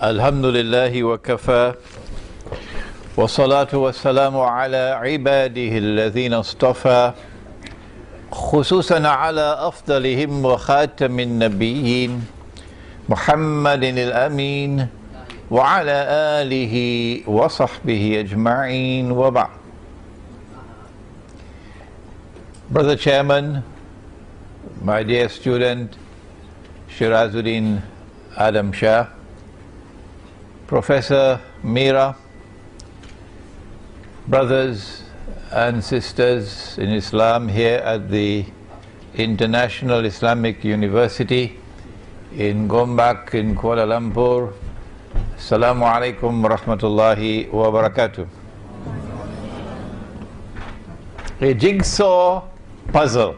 الحمد لله وكفى والصلاة والسلام على عباده الذين اصطفى خصوصا على أفضلهم وخاتم النبيين محمد الأمين وعلى آله وصحبه أجمعين وبعد. Brother Chairman, my dear student Shirazuddin Adam Shah, Professor Meera, brothers and sisters in Islam here at the International Islamic University in Gombak in Kuala Lumpur, Assalamu alaikum wa rahmatullahi wa barakatuh. A jigsaw puzzle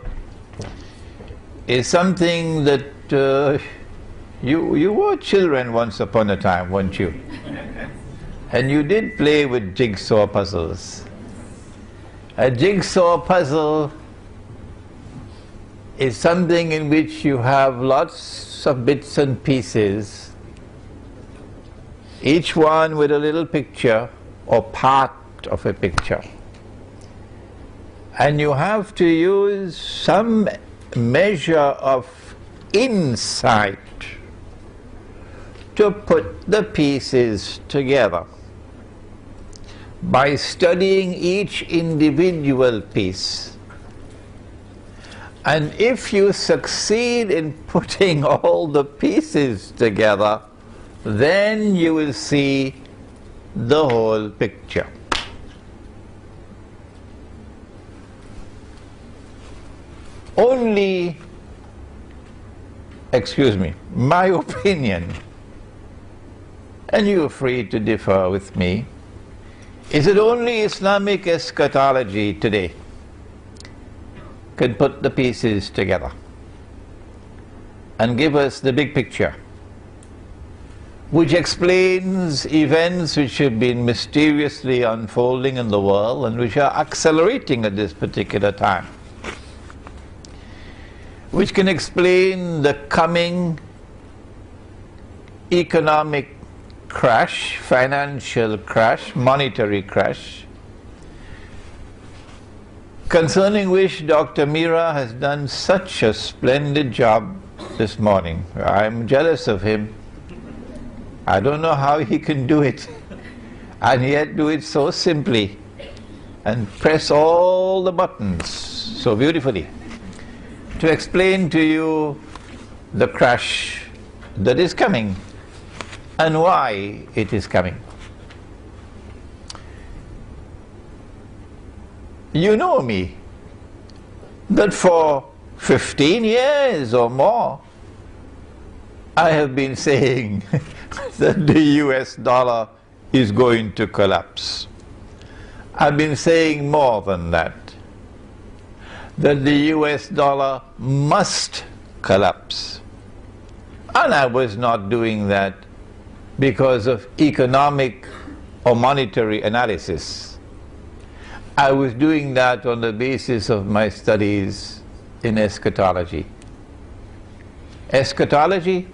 is something that you were children once upon a time, weren't you? And you did play with jigsaw puzzles. A jigsaw puzzle is something in which you have lots of bits and pieces, each one with a little picture or part of a picture. And you have to use some measure of insight to put the pieces together. By studying each individual piece, and if you succeed in putting all the pieces together, then you will see the whole picture. Only, my opinion, and you are free to differ with me, is that only Islamic eschatology today can put the pieces together and give us the big picture, which explains events which have been mysteriously unfolding in the world and which are accelerating at this particular time, which can explain the coming economic crash, financial crash, monetary crash, concerning which Dr. Meera has done such a splendid job this morning. I'm jealous of him. I don't know how he can do it, and yet do it so simply and press all the buttons so beautifully to explain to you the crash that is coming and why it is coming. You know me, that for 15 years or more I have been saying that the US dollar is going to collapse. I've been saying more than that the US dollar must collapse. And I was not doing that because of economic or monetary analysis. I was doing that on the basis of my studies in eschatology. Eschatology,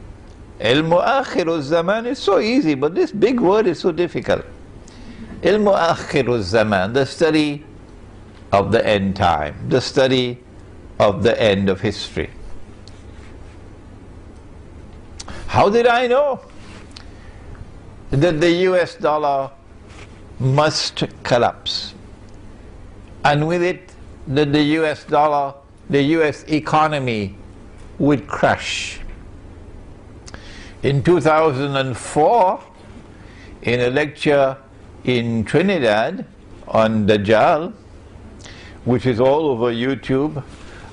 ilmu akhiru zaman, is so easy, but this big word is so difficult. Ilmu akhiru zaman, the study of the end time, the study of the end of history. How did I know that the US dollar must collapse, and with it that the US dollar, the US economy would crash? In 2004, in a lecture in Trinidad on Dajjal, which is all over YouTube,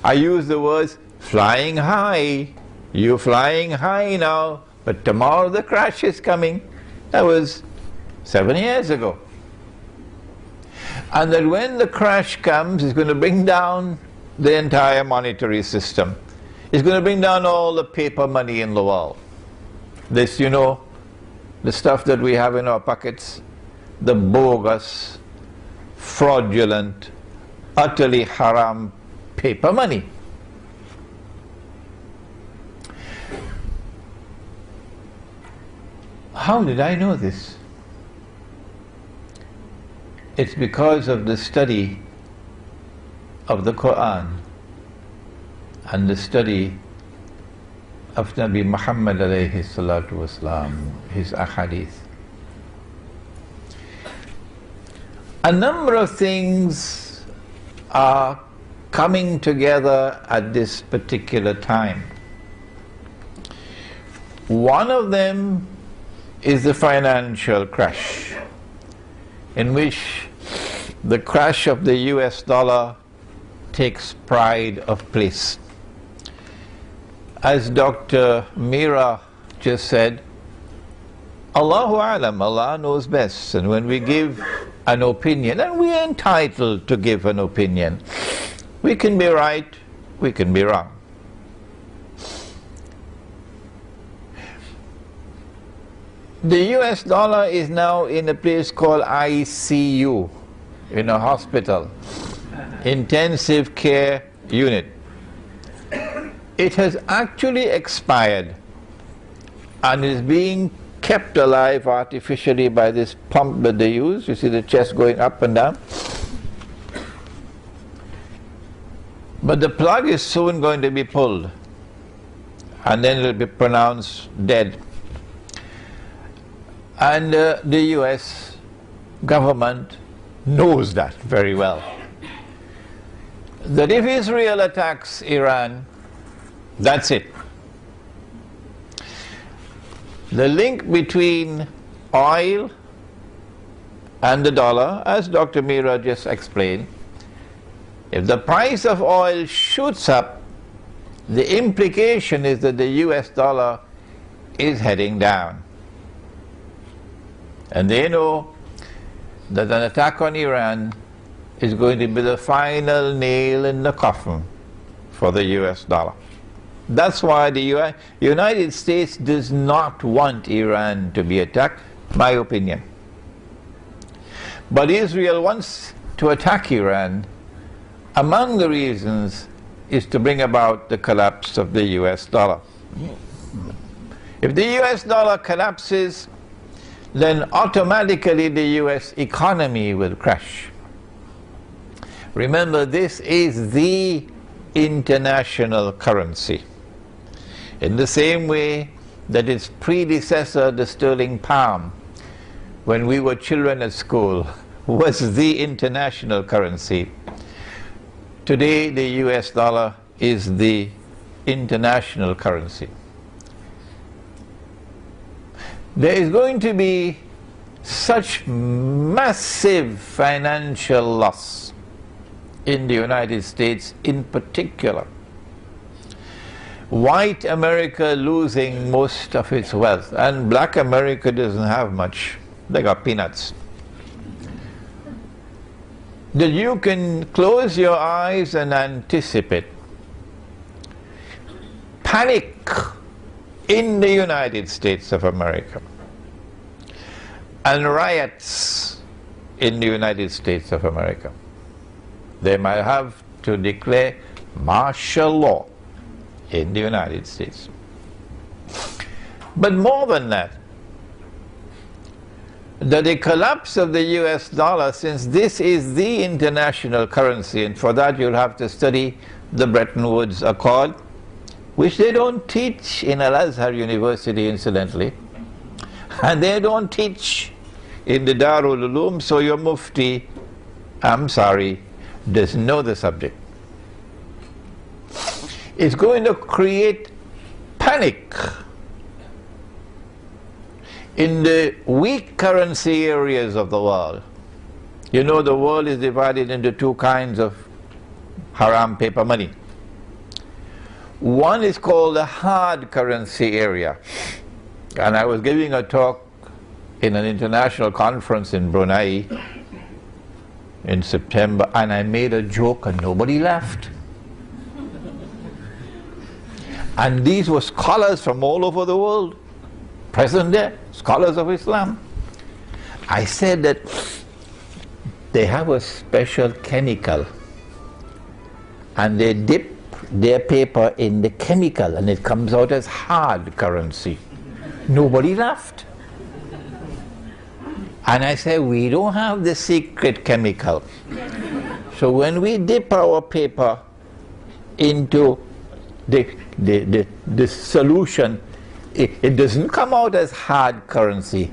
I used the words flying high. You're flying high now, but tomorrow the crash is coming. That was 7 years ago. And that when the crash comes, it's going to bring down the entire monetary system. It's going to bring down all the paper money in the world. This, you know, the stuff that we have in our pockets, the bogus, fraudulent, utterly haram paper money. How did I know this? It's because of the study of the Quran and the study of Nabi Muhammad alayhi salatu wasalam, his ahadith. A number of things are coming together at this particular time. One of them is the financial crash, in which the crash of the US dollar takes pride of place. As Dr. Meera just said, Allahu Alam, Allah knows best, and when we give an opinion, and we are entitled to give an opinion, we can be right, we can be wrong. The US dollar is now in a place called ICU, in a hospital, intensive care unit. It has actually expired and is being kept alive artificially by this pump that they use. You see the chest going up and down. But the plug is soon going to be pulled, and then it will be pronounced dead. And the US government knows that very well. That if Israel attacks Iran, that's it. The link between oil and the dollar, as Dr. Meera just explained, if the price of oil shoots up, the implication is that the US dollar is heading down. And they know that an attack on Iran is going to be the final nail in the coffin for the US dollar. That's why the United States does not want Iran to be attacked, my opinion. But Israel wants to attack Iran. Among the reasons is to bring about the collapse of the US dollar. If the US dollar collapses, then automatically the US economy will crash. Remember, this is the international currency. In the same way that its predecessor, the sterling pound, when we were children at school, was the international currency. Today the US dollar is the international currency. There is going to be such massive financial loss in the United States in particular. White America losing most of its wealth, and black America doesn't have much. They got peanuts. That you can close your eyes and anticipate panic in the United States of America and riots in the United States of America. They might have to declare martial law in the United States. But more than that, the collapse of the US dollar, since this is the international currency, and for that you'll have to study the Bretton Woods Accord, which they don't teach in Al-Azhar University, incidentally, and they don't teach in the Darul Uloom, so your Mufti, I'm sorry, doesn't know the subject. It's going to create panic in the weak currency areas of the world. You know, the world is divided into two kinds of haram paper money. One is called the hard currency area, and I was giving a talk in an international conference in Brunei in September, and I made a joke and nobody laughed. And these were scholars from all over the world, present there, scholars of Islam. I said that they have a special chemical and they dip their paper in the chemical and it comes out as hard currency. Nobody laughed. And I said, we don't have the secret chemical. So when we dip our paper into the solution, it doesn't come out as hard currency.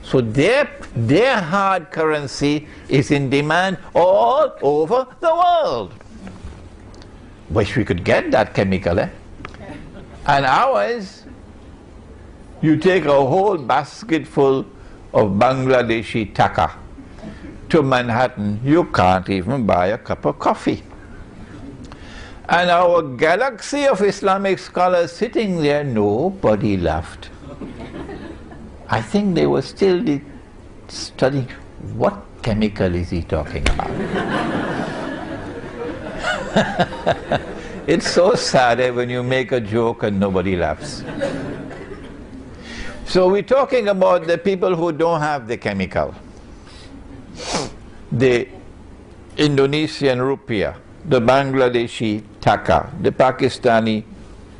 So their hard currency is in demand all over the world. Wish we could get that chemical, eh? And ours, you take a whole basket full of Bangladeshi taka to Manhattan, you can't even buy a cup of coffee. And our galaxy of Islamic scholars sitting there, nobody laughed. I think they were still studying, what chemical is he talking about? It's so sad when you make a joke and nobody laughs. So we're talking about the people who don't have the chemical. The Indonesian rupiah, the Bangladeshi taka, the Pakistani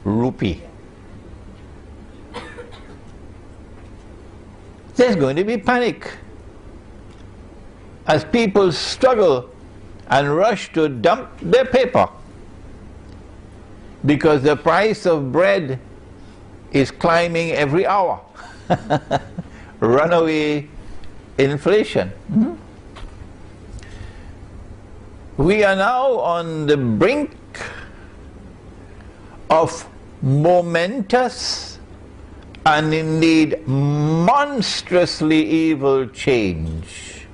rupee. There's going to be panic as people struggle and rush to dump their paper because the price of bread is climbing every hour. Runaway inflation. Mm-hmm. We are now on the brink of momentous and indeed monstrously evil change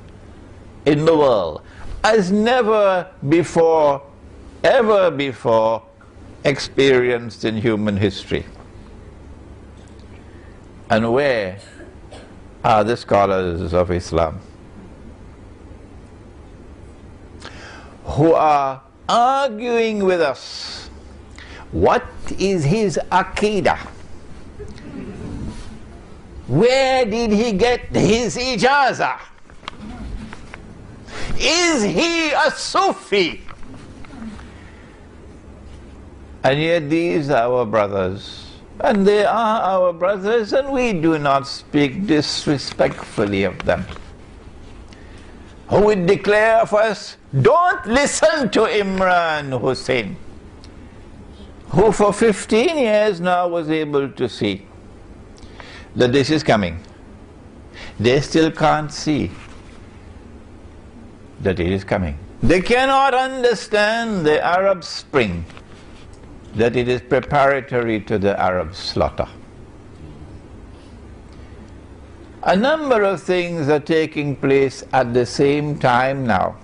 in the world as never before, ever before experienced in human history. And where are the scholars of Islam who are arguing with us? What is his Aqidah? Where did he get his ijazah? Is he a Sufi? And yet these are our brothers. And they are our brothers, and we do not speak disrespectfully of them. Who would declare of us, don't listen to Imran Hussein, who for 15 years now was able to see that this is coming. They still can't see that it is coming. They cannot understand the Arab Spring, that it is preparatory to the Arab slaughter. A number of things are taking place at the same time now.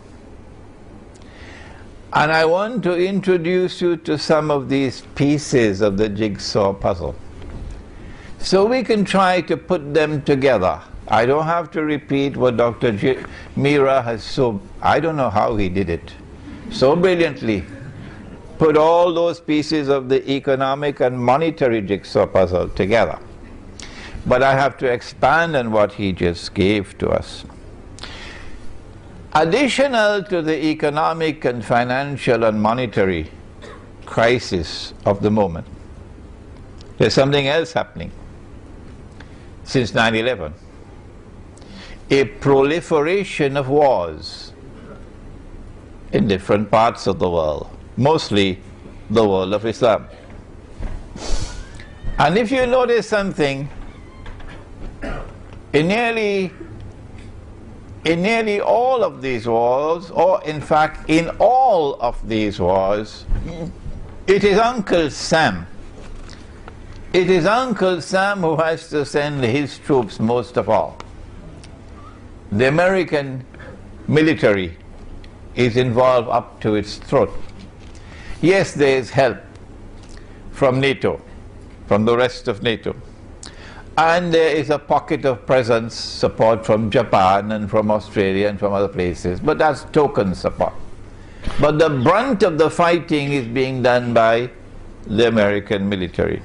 And I want to introduce you to some of these pieces of the jigsaw puzzle, so we can try to put them together. I don't have to repeat what Dr. Mira has I don't know how he did it, so brilliantly put all those pieces of the economic and monetary jigsaw puzzle together. But I have to expand on what he just gave to us. Additional to the economic and financial and monetary crisis of the moment, there's something else happening since 9/11. A proliferation of wars in different parts of the world, mostly the world of Islam. And if you notice something, in nearly all of these wars, or in fact in all of these wars, it is Uncle Sam. It is Uncle Sam who has to send his troops most of all. The American military is involved up to its throat. Yes, there is help from NATO, from the rest of NATO. And there is a pocket of presence, support from Japan and from Australia and from other places, but that's token support. But the brunt of the fighting is being done by the American military.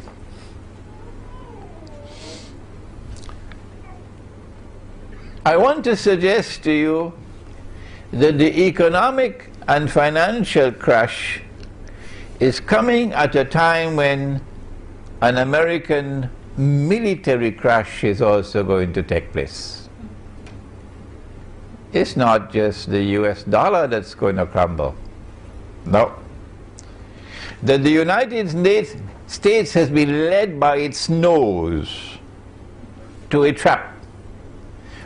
I want to suggest to you that the economic and financial crash is coming at a time when an American military crash is also going to take place. it's not just the US dollar that's going to crumble. No. That the United States has been led by its nose to a trap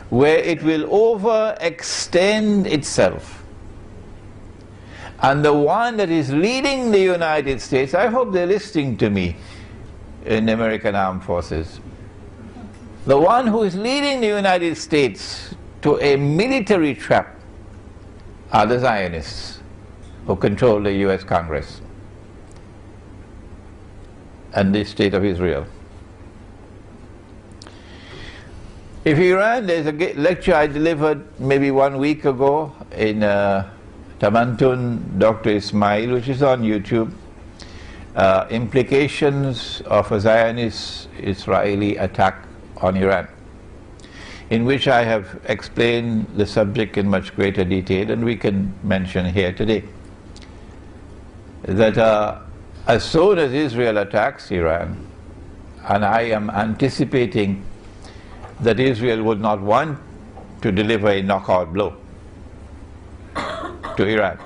where it will overextend itself. And the one that is leading the United States, I hope they're listening to me in the American Armed Forces, the one who is leading the United States to a military trap are the Zionists who control the US Congress and the State of Israel. If Iran, there's a lecture I delivered maybe 1 week ago in Tamantun, Dr. Ismail, which is on YouTube, implications of a Zionist-Israeli attack on Iran, in which I have explained the subject in much greater detail, and we can mention here today that as soon as Israel attacks Iran, and I am anticipating that Israel would not want to deliver a knockout blow to Iran,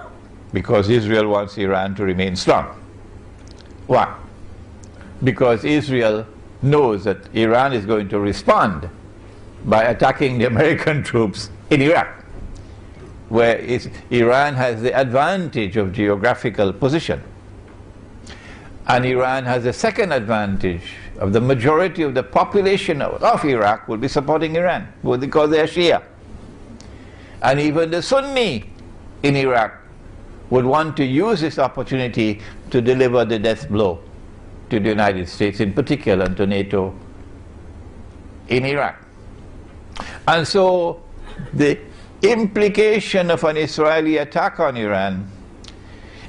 because Israel wants Iran to remain strong. Why? Because Israel knows that Iran is going to respond by attacking the American troops in Iraq, where Iran has the advantage of geographical position. And Iran has a second advantage of the majority of the population of Iraq will be supporting Iran, because they are Shia. And even the Sunni in Iraq would want to use this opportunity to deliver the death blow to the United States in particular, and to NATO in Iraq. And so the implication of an Israeli attack on Iran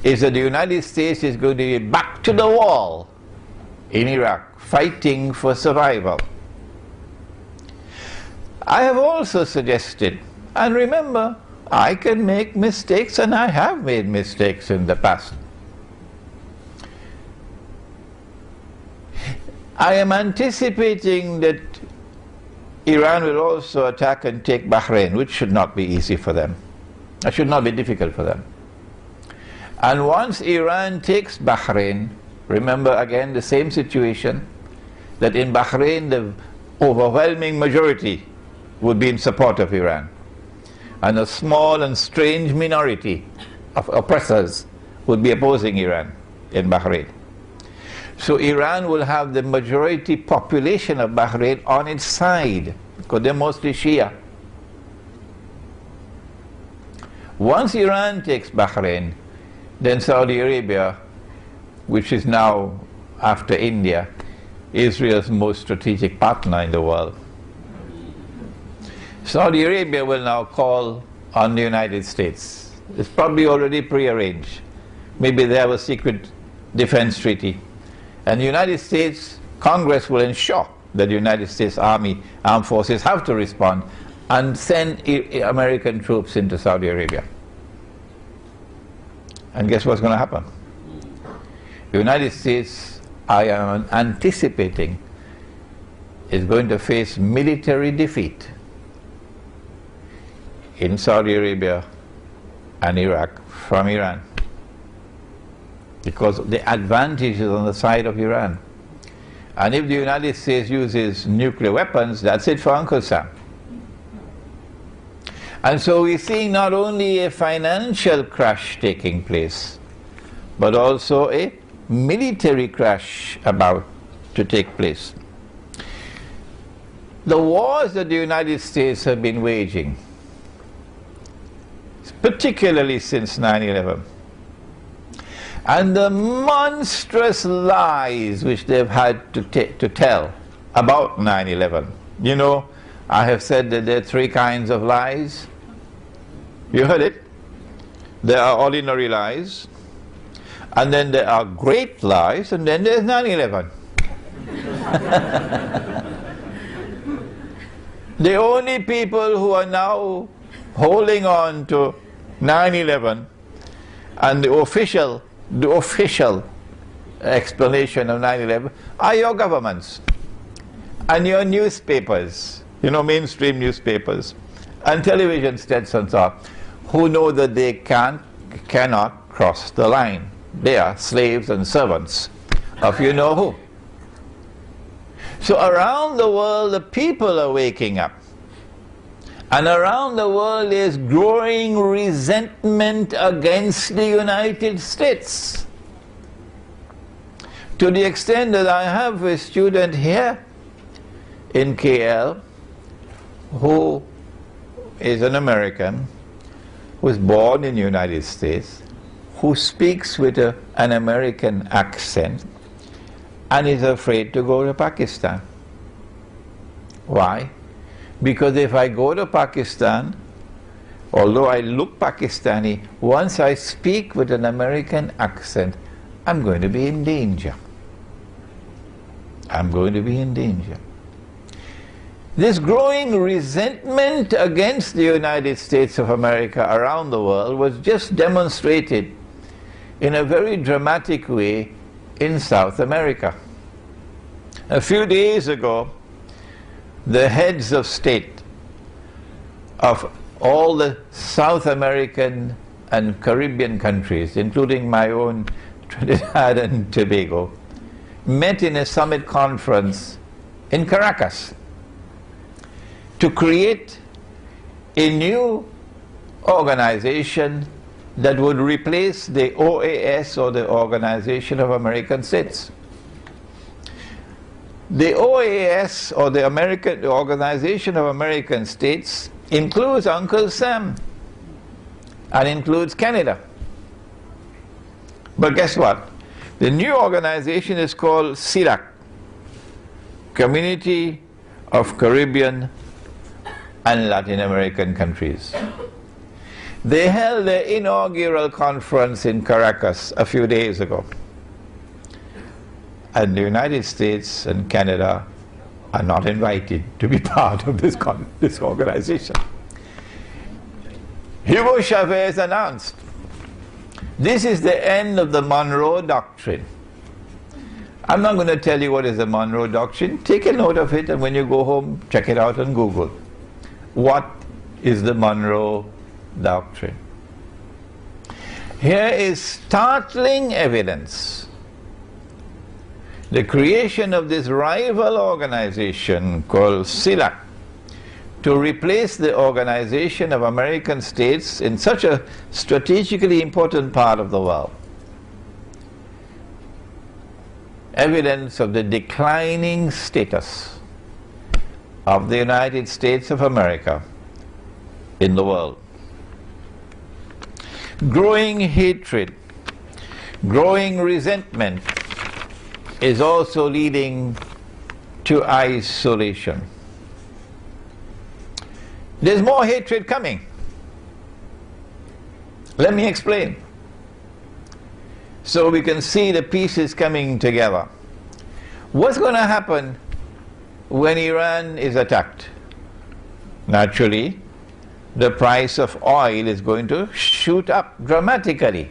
is that the United States is going to be back to the wall in Iraq, fighting for survival. I have also suggested, and remember, I can make mistakes, and I have made mistakes in the past. I am anticipating that Iran will also attack and take Bahrain, which should not be easy for them. It should not be difficult for them. And once Iran takes Bahrain, remember again the same situation, that in Bahrain the overwhelming majority would be in support of Iran, and a small and strange minority of oppressors would be opposing Iran in Bahrain. So Iran will have the majority population of Bahrain on its side, because they're mostly Shia. Once Iran takes Bahrain, then Saudi Arabia, which is now, after India, Israel's most strategic partner in the world, Saudi Arabia will now call on the United States. It's probably already prearranged. Maybe they have a secret defense treaty. And the United States Congress will ensure that the United States Army, armed forces have to respond and send American troops into Saudi Arabia. And guess what's going to happen? The United States, I am anticipating, is going to face military defeat in Saudi Arabia and Iraq from Iran, because the advantage is on the side of Iran. And if the United States uses nuclear weapons, that's it for Uncle Sam. And so we're seeing not only a financial crash taking place, but also a military crash about to take place. The wars that the United States have been waging, particularly since 9/11, and the monstrous lies which they've had to tell about 9/11. You know, I have said that there are three kinds of lies. You heard it? There are ordinary lies, and then there are great lies, and then there's 9/11. The only people who are now holding on to 9/11 and the official explanation of 9/11 are your governments and your newspapers, you know, mainstream newspapers, and television sets and so on, who know that they cannot cross the line. They are slaves and servants of you know who. So around the world the people are waking up. And around the world there is growing resentment against the United States. To the extent that I have a student here in KL who is an American, who was born in the United States, who speaks with an American accent and is afraid to go to Pakistan. Why? Because if I go to Pakistan, although I look Pakistani, once I speak with an American accent, I'm going to be in danger. I'm going to be in danger. This growing resentment against the United States of America around the world was just demonstrated in a very dramatic way in South America. A few days ago, the heads of state of all the South American and Caribbean countries, including my own Trinidad and Tobago, met in a summit conference in Caracas to create a new organization that would replace the OAS, or the Organization of American States. The OAS, or the Organization of American States, includes Uncle Sam and includes Canada. But guess what? The new organization is called CILAC, Community of Caribbean and Latin American Countries. They held their inaugural conference in Caracas a few days ago. And the United States and Canada are not invited to be part of this organization. Hugo Chavez announced, this is the end of the Monroe Doctrine. I'm not going to tell you what is the Monroe Doctrine. Take a note of it, and when you go home, check it out on Google. What is the Monroe Doctrine? Here is startling evidence. The creation of this rival organization called CILAC to replace the Organization of American States in such a strategically important part of the world. Evidence of the declining status of the United States of America in the world. Growing hatred, growing resentment is also leading to isolation. There's more hatred coming. Let me explain, so we can see the pieces coming together. What's going to happen when Iran is attacked? Naturally, the price of oil is going to shoot up dramatically,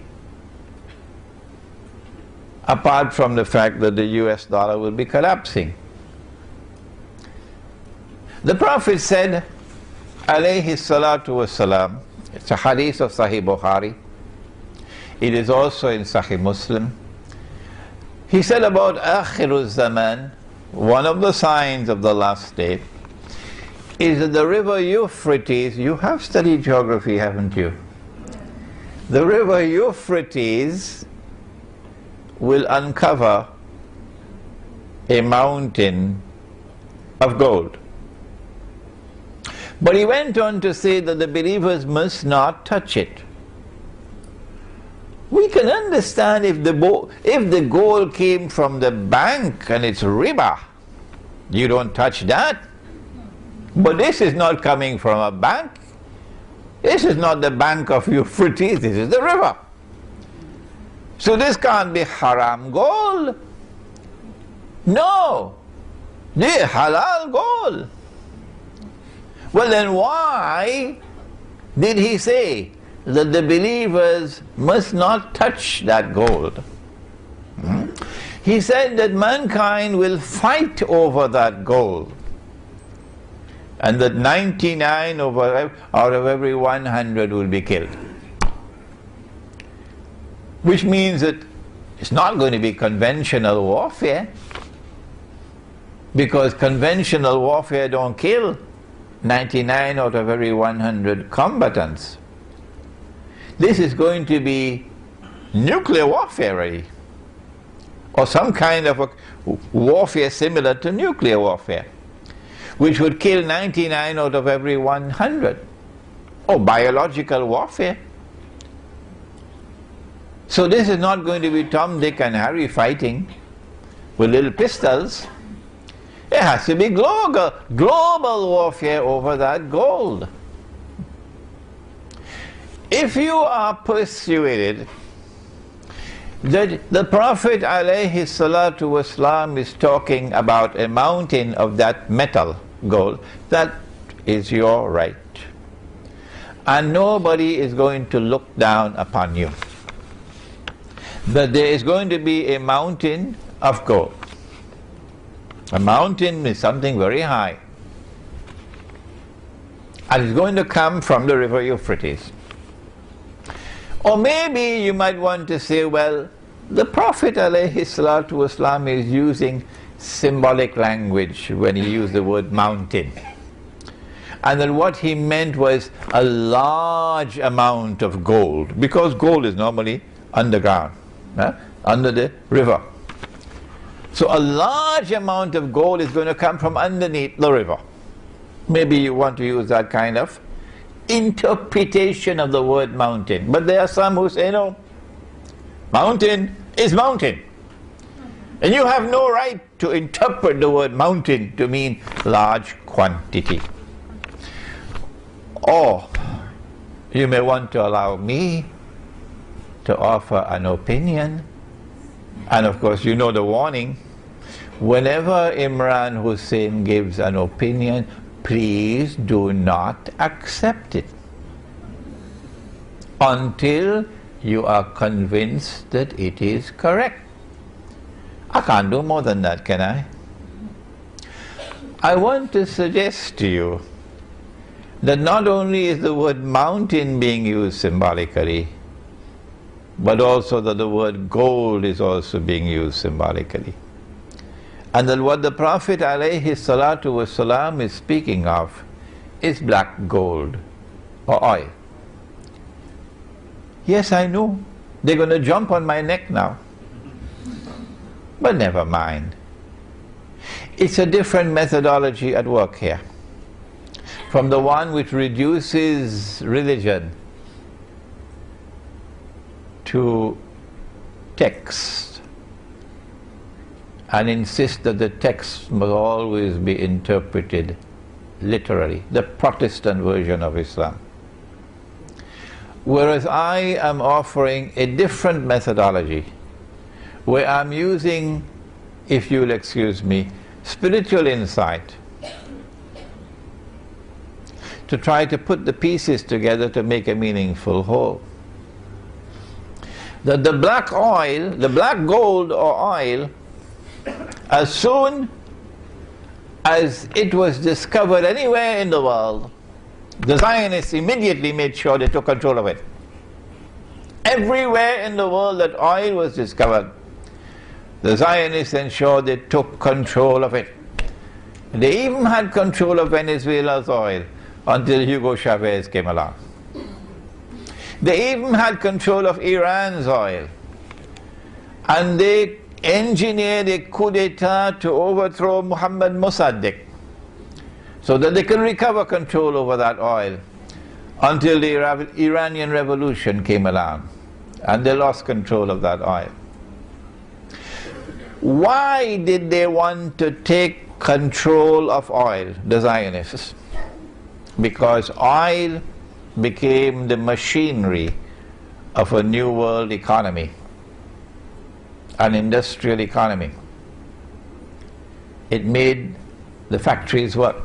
apart from the fact that the US dollar will be collapsing. The Prophet said, alayhi salatu wassalam, it's a hadith of Sahih Bukhari, it is also in Sahih Muslim. He said about Akhirul Zaman, one of the signs of the last day, is that the river Euphrates, you have studied geography, haven't you? The river Euphrates will uncover a mountain of gold. But he went on to say that the believers must not touch it. We can understand if the gold came from the bank and it's riba, you don't touch that. But this is not coming from a bank. This is not the bank of Euphrates, this is the river. So this can't be haram gold. No, this is halal gold. Well then why did he say that the believers must not touch that gold? He said that mankind will fight over that gold. and that 99 out of every 100 will be killed. Which means that it's not going to be conventional warfare, because conventional warfare don't kill 99 out of every 100 combatants. This is going to be nuclear warfare really, or some kind of a warfare similar to nuclear warfare, which would kill 99 out of every 100, or biological warfare. So this is not going to be Tom, Dick and Harry fighting with little pistols. It has to be global warfare over that gold. If you are persuaded that the Prophet alayhi salatu wasalam is talking about a mountain of that metal, gold, that is your right. And nobody is going to look down upon you. That there is going to be a mountain of gold. A mountain is something very high, and it's going to come from the river Euphrates. Or maybe you might want to say, well, the Prophet ﷺ is using symbolic language when he used the word mountain, and that what he meant was a large amount of gold, because gold is normally underground, under the river. So a large amount of gold is going to come from underneath the river. Maybe you want to use that kind of interpretation of the word mountain. But there are some who say, no, mountain is mountain. And you have no right to interpret the word mountain to mean large quantity. Or you may want to allow me to offer an opinion. And of course, you know the warning. Whenever Imran Hussein gives an opinion, please do not accept it until you are convinced that it is correct. I can't do more than that, can I? I want to suggest to you that not only is the word mountain being used symbolically, but also that the word gold is also being used symbolically. And that what the Prophet ﷺ is speaking of is black gold or oil. Yes, I know. They're going to jump on my neck now. But never mind. It's a different methodology at work here from the one which reduces religion to text and insists that the text must always be interpreted literally, the Protestant version of Islam. Whereas I am offering a different methodology, where I'm using, if you'll excuse me, spiritual insight to try to put the pieces together to make a meaningful whole. That the black oil, the black gold or oil, as soon as it was discovered anywhere in the world, the Zionists immediately made sure they took control of it. Everywhere in the world that oil was discovered, the Zionists ensured they took control of it. They even had control of Venezuela's oil until Hugo Chavez came along. They even had control of Iran's oil. And they engineered a coup d'etat to overthrow Muhammad Mossadegh so that they could recover control over that oil until the Iranian Revolution came along and they lost control of that oil. Why did they want to take control of oil, the Zionists? Because oil became the machinery of a new world economy, an industrial economy. It made the factories work.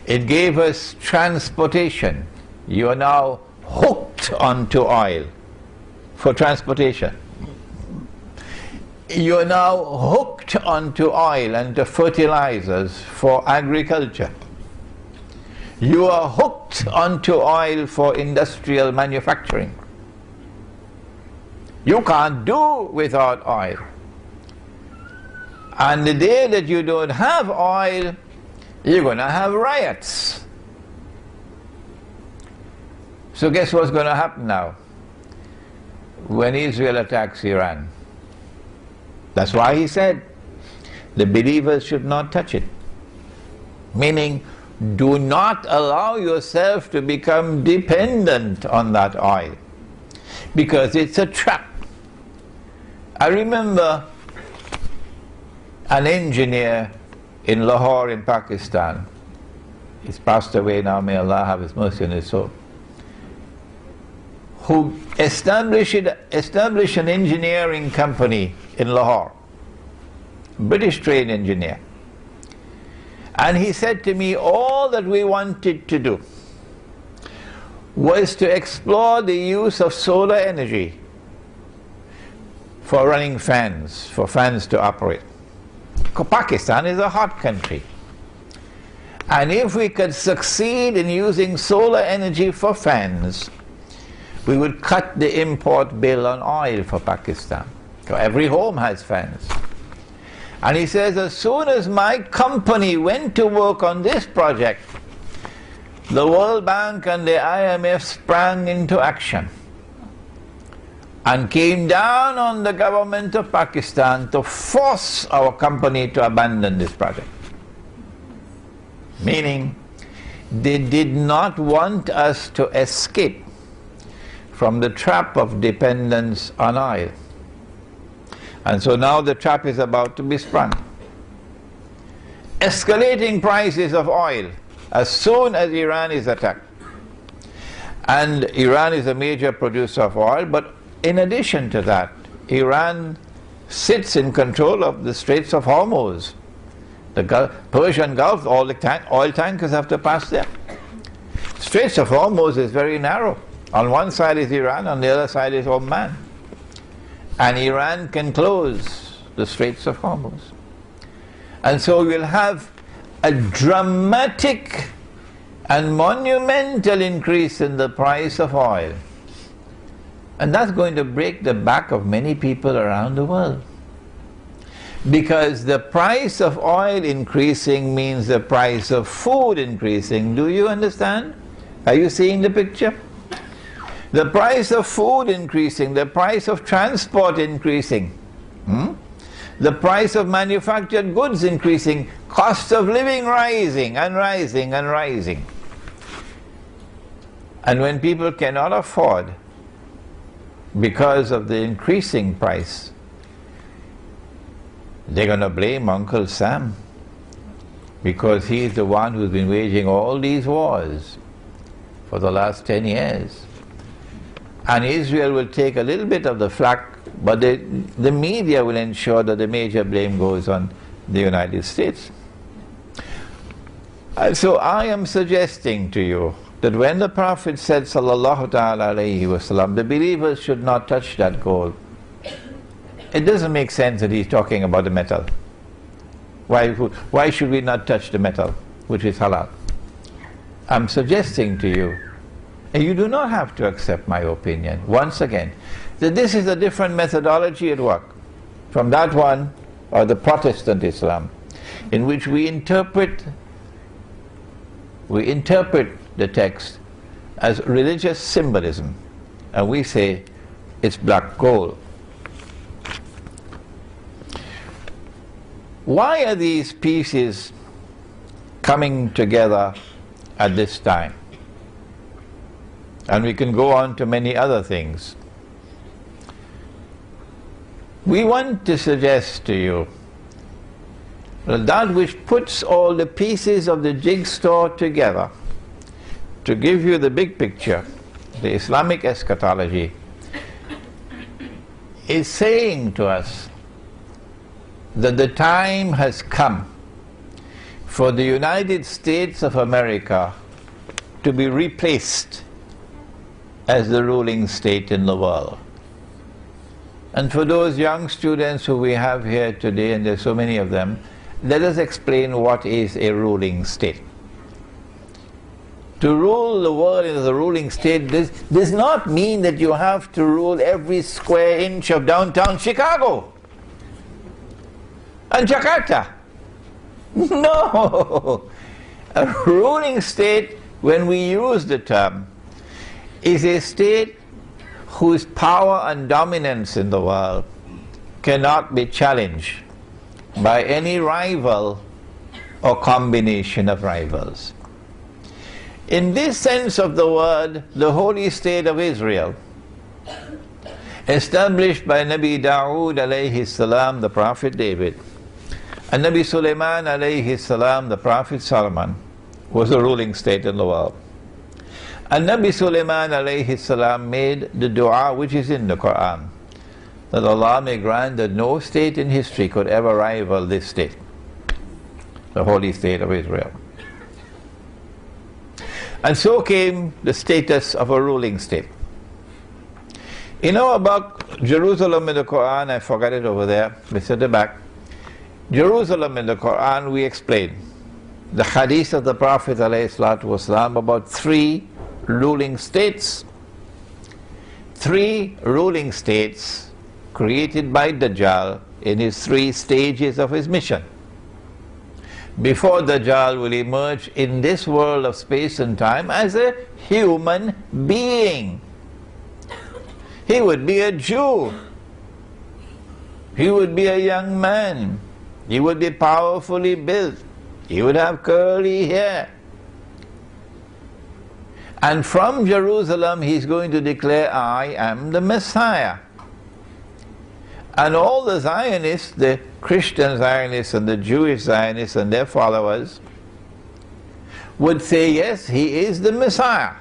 It gave us transportation. You are now hooked onto oil for transportation. You are now hooked hooked onto oil and to fertilizers for agriculture. You are hooked onto oil for industrial manufacturing. You can't do without oil. And the day that you don't have oil, you're going to have riots. So guess what's going to happen now when Israel attacks Iran? That's why he said the believers should not touch it. Meaning, do not allow yourself to become dependent on that oil, because it's a trap. I remember an engineer in Lahore in Pakistan. He's passed away now, may Allah have His mercy on his soul, who established an engineering company in Lahore, British trained engineer. And he said to me, all that we wanted to do was to explore the use of solar energy for running fans, for fans to operate. Pakistan is a hot country. And if we could succeed in using solar energy for fans, we would cut the import bill on oil for Pakistan. So every home has fans. And he says, as soon as my company went to work on this project, the World Bank and the IMF sprang into action and came down on the government of Pakistan to force our company to abandon this project. Meaning, they did not want us to escape from the trap of dependence on oil. And so now the trap is about to be sprung. Escalating prices of oil as soon as Iran is attacked. And Iran is a major producer of oil, but in addition to that, Iran sits in control of the Straits of Hormuz. The Persian Gulf, all the oil tankers have to pass there. Straits of Hormuz is very narrow. On one side is Iran, on the other side is Oman. And Iran can close the Straits of Hormuz. And so we'll have a dramatic and monumental increase in the price of oil. And that's going to break the back of many people around the world. Because the price of oil increasing means the price of food increasing. Do you understand? Are you seeing the picture? The price of food increasing, the price of transport increasing, the price of manufactured goods increasing, cost of living rising and rising and rising. And when people cannot afford, because of the increasing price, they're going to blame Uncle Sam, because he's the one who's been waging all these wars for the last 10 years. And Israel will take a little bit of the flak, but the media will ensure that the major blame goes on the United States. And so I am suggesting to you that when the Prophet said, sallallahu ta'ala alayhi wasallam, the believers should not touch that gold, it doesn't make sense that he's talking about the metal. Why should we not touch the metal, which is halal? I'm suggesting to you, and you do not have to accept my opinion, once again, that this is a different methodology at work from that one, or the Protestant Islam, in which we interpret the text as religious symbolism, and we say it's black gold. Why are these pieces coming together at this time? And we can go on to many other things. We want to suggest to you that which puts all the pieces of the jigsaw together to give you the big picture, the Islamic eschatology, is saying to us that the time has come for the United States of America to be replaced as the ruling state in the world. And for those young students who we have here today, and there's so many of them, let us explain what is a ruling state. To rule the world as a ruling state does not mean that you have to rule every square inch of downtown Chicago and Jakarta. No! A ruling state, when we use the term, is a state whose power and dominance in the world cannot be challenged by any rival or combination of rivals. In this sense of the word, the holy state of Israel, established by Nabi Dawood alayhi salam, the Prophet David, and Nabi Sulaiman alayhi salam, the Prophet Solomon, was a ruling state in the world. And Nabi Sulaiman alayhi salam made the dua which is in the Quran, that Allah may grant that no state in history could ever rival this state, the holy state of Israel. And so came the status of a ruling state. You know about Jerusalem in the Quran, I forgot it over there, it's at the back. Jerusalem in the Quran, we explain the hadith of the Prophet ﷺ about three ruling states. Three ruling states created by Dajjal in his three stages of his mission. Before Dajjal will emerge in this world of space and time as a human being. He would be a Jew. He would be a young man. He would be powerfully built. He would have curly hair. And from Jerusalem he's going to declare, I am the Messiah. And all the Zionists, the Christian Zionists and the Jewish Zionists and their followers, would say, yes, he is the Messiah.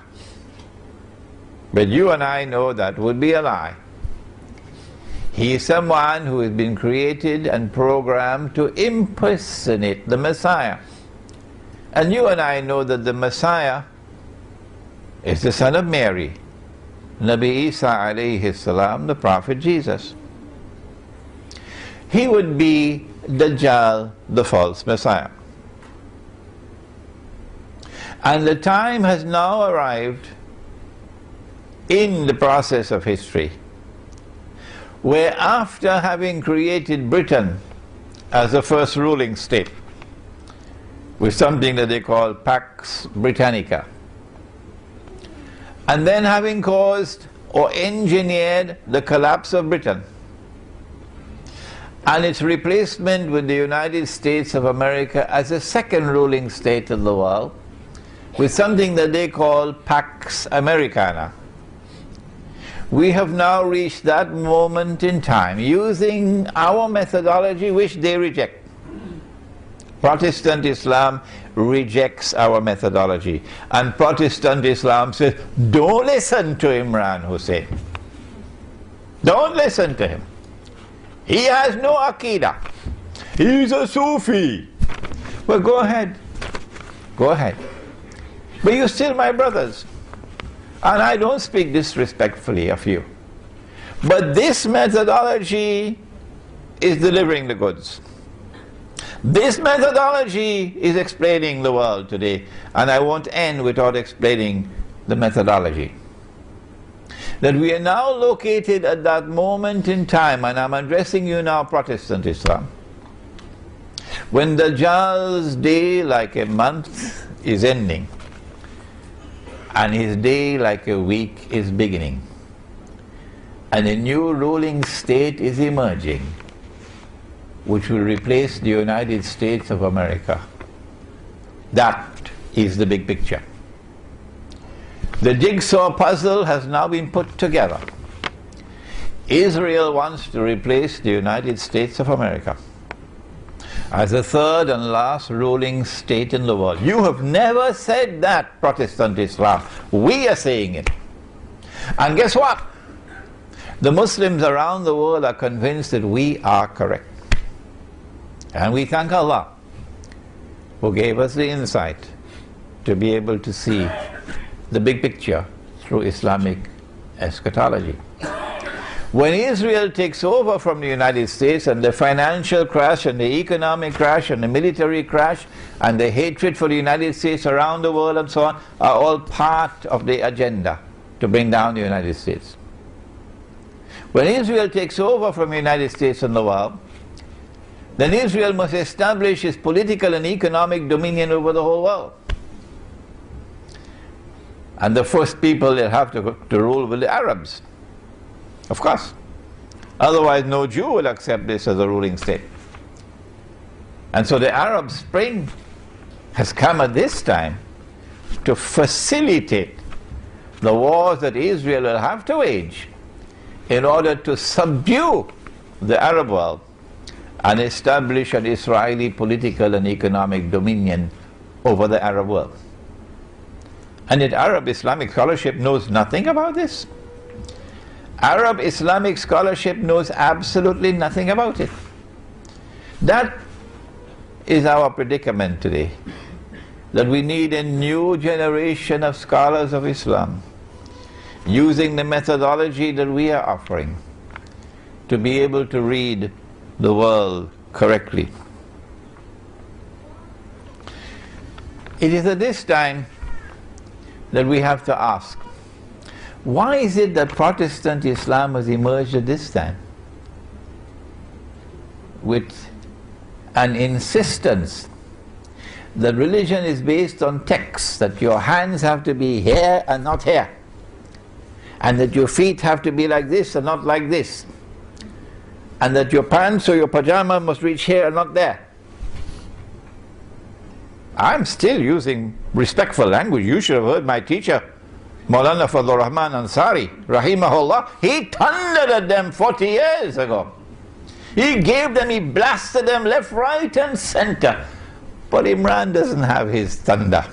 But you and I know that would be a lie. He is someone who has been created and programmed to impersonate the Messiah. And you and I know that the Messiah is the son of Mary, Nabi Isa alayhi salam, the Prophet Jesus. He would be Dajjal, the false Messiah. And the time has now arrived in the process of history where, after having created Britain as the first ruling state with something that they call Pax Britannica, and then having caused or engineered the collapse of Britain and its replacement with the United States of America as a second ruling state in the world with something that they call Pax Americana, we have now reached that moment in time using our methodology which they reject. Protestant Islam rejects our methodology, and Protestant Islam says, don't listen to Imran Hussein. Don't listen to him. He has no Aqidah. He's a Sufi. Well, go ahead. Go ahead. But you're still my brothers. And I don't speak disrespectfully of you. But this methodology is delivering the goods. This methodology is explaining the world today. And I won't end without explaining the methodology. That we are now located at that moment in time, and I'm addressing you now, Protestant Islam, when Dajjal's day like a month is ending, and his day like a week is beginning, and a new ruling state is emerging, which will replace the United States of America. That is the big picture. The jigsaw puzzle has now been put together. Israel wants to replace the United States of America as the third and last ruling state in the world. You have never said that, Protestant Islam. We are saying it. And guess what? The Muslims around the world are convinced that we are correct. And we thank Allah who gave us the insight to be able to see the big picture through Islamic eschatology. When Israel takes over from the United States, and the financial crash and the economic crash and the military crash and the hatred for the United States around the world and so on are all part of the agenda to bring down the United States. When Israel takes over from the United States and the world, then Israel must establish its political and economic dominion over the whole world. And the first people that have to rule will be the Arabs. Of course. Otherwise no Jew will accept this as a ruling state. And so the Arab Spring has come at this time to facilitate the wars that Israel will have to wage in order to subdue the Arab world and establish an Israeli political and economic dominion over the Arab world. And yet Arab Islamic scholarship knows nothing about this. Arab Islamic scholarship knows absolutely nothing about it. That is our predicament today, that we need a new generation of scholars of Islam using the methodology that we are offering to be able to read the world correctly. It is at this time that we have to ask, why is it that Protestant Islam has emerged at this time with an insistence that religion is based on texts, that your hands have to be here and not here, and that your feet have to be like this and not like this, and that your pants or your pajama must reach here and not there? I'm still using respectful language. You should have heard my teacher, Maulana Fadlur Rahman Ansari, rahimahullah. He thundered at them 40 years ago. He gave them, he blasted them left, right and center. But Imran doesn't have his thunder.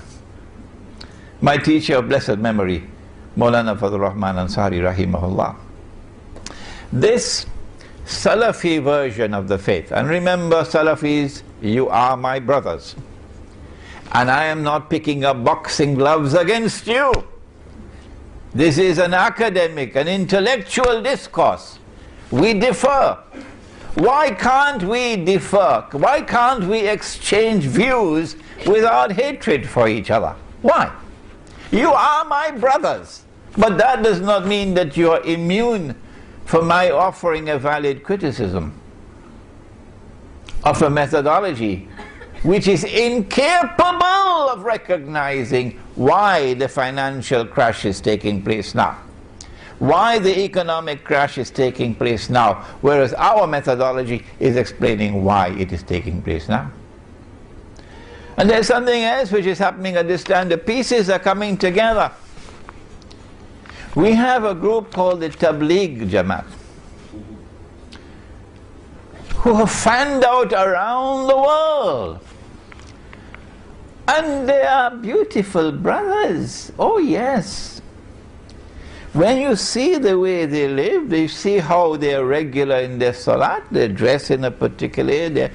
My teacher of blessed memory, Maulana Fadlur Rahman Ansari, rahimahullah. This Salafi version of the faith, and remember Salafis, you are my brothers, and I am not picking up boxing gloves against you. This is an academic, an intellectual discourse. We differ. Why can't we differ? Why can't we exchange views without hatred for each other? Why? You are my brothers, but that does not mean that you are immune from my offering a valid criticism of a methodology which is incapable of recognizing why the financial crash is taking place now, why the economic crash is taking place now, whereas our methodology is explaining why it is taking place now. And there's something else which is happening at this time. The pieces are coming together. We have a group called the Tabligh Jamaat, who have fanned out around the world. And they are beautiful brothers. Oh yes. When you see the way they live, you see how they are regular in their salat, they dress in a particular way, they're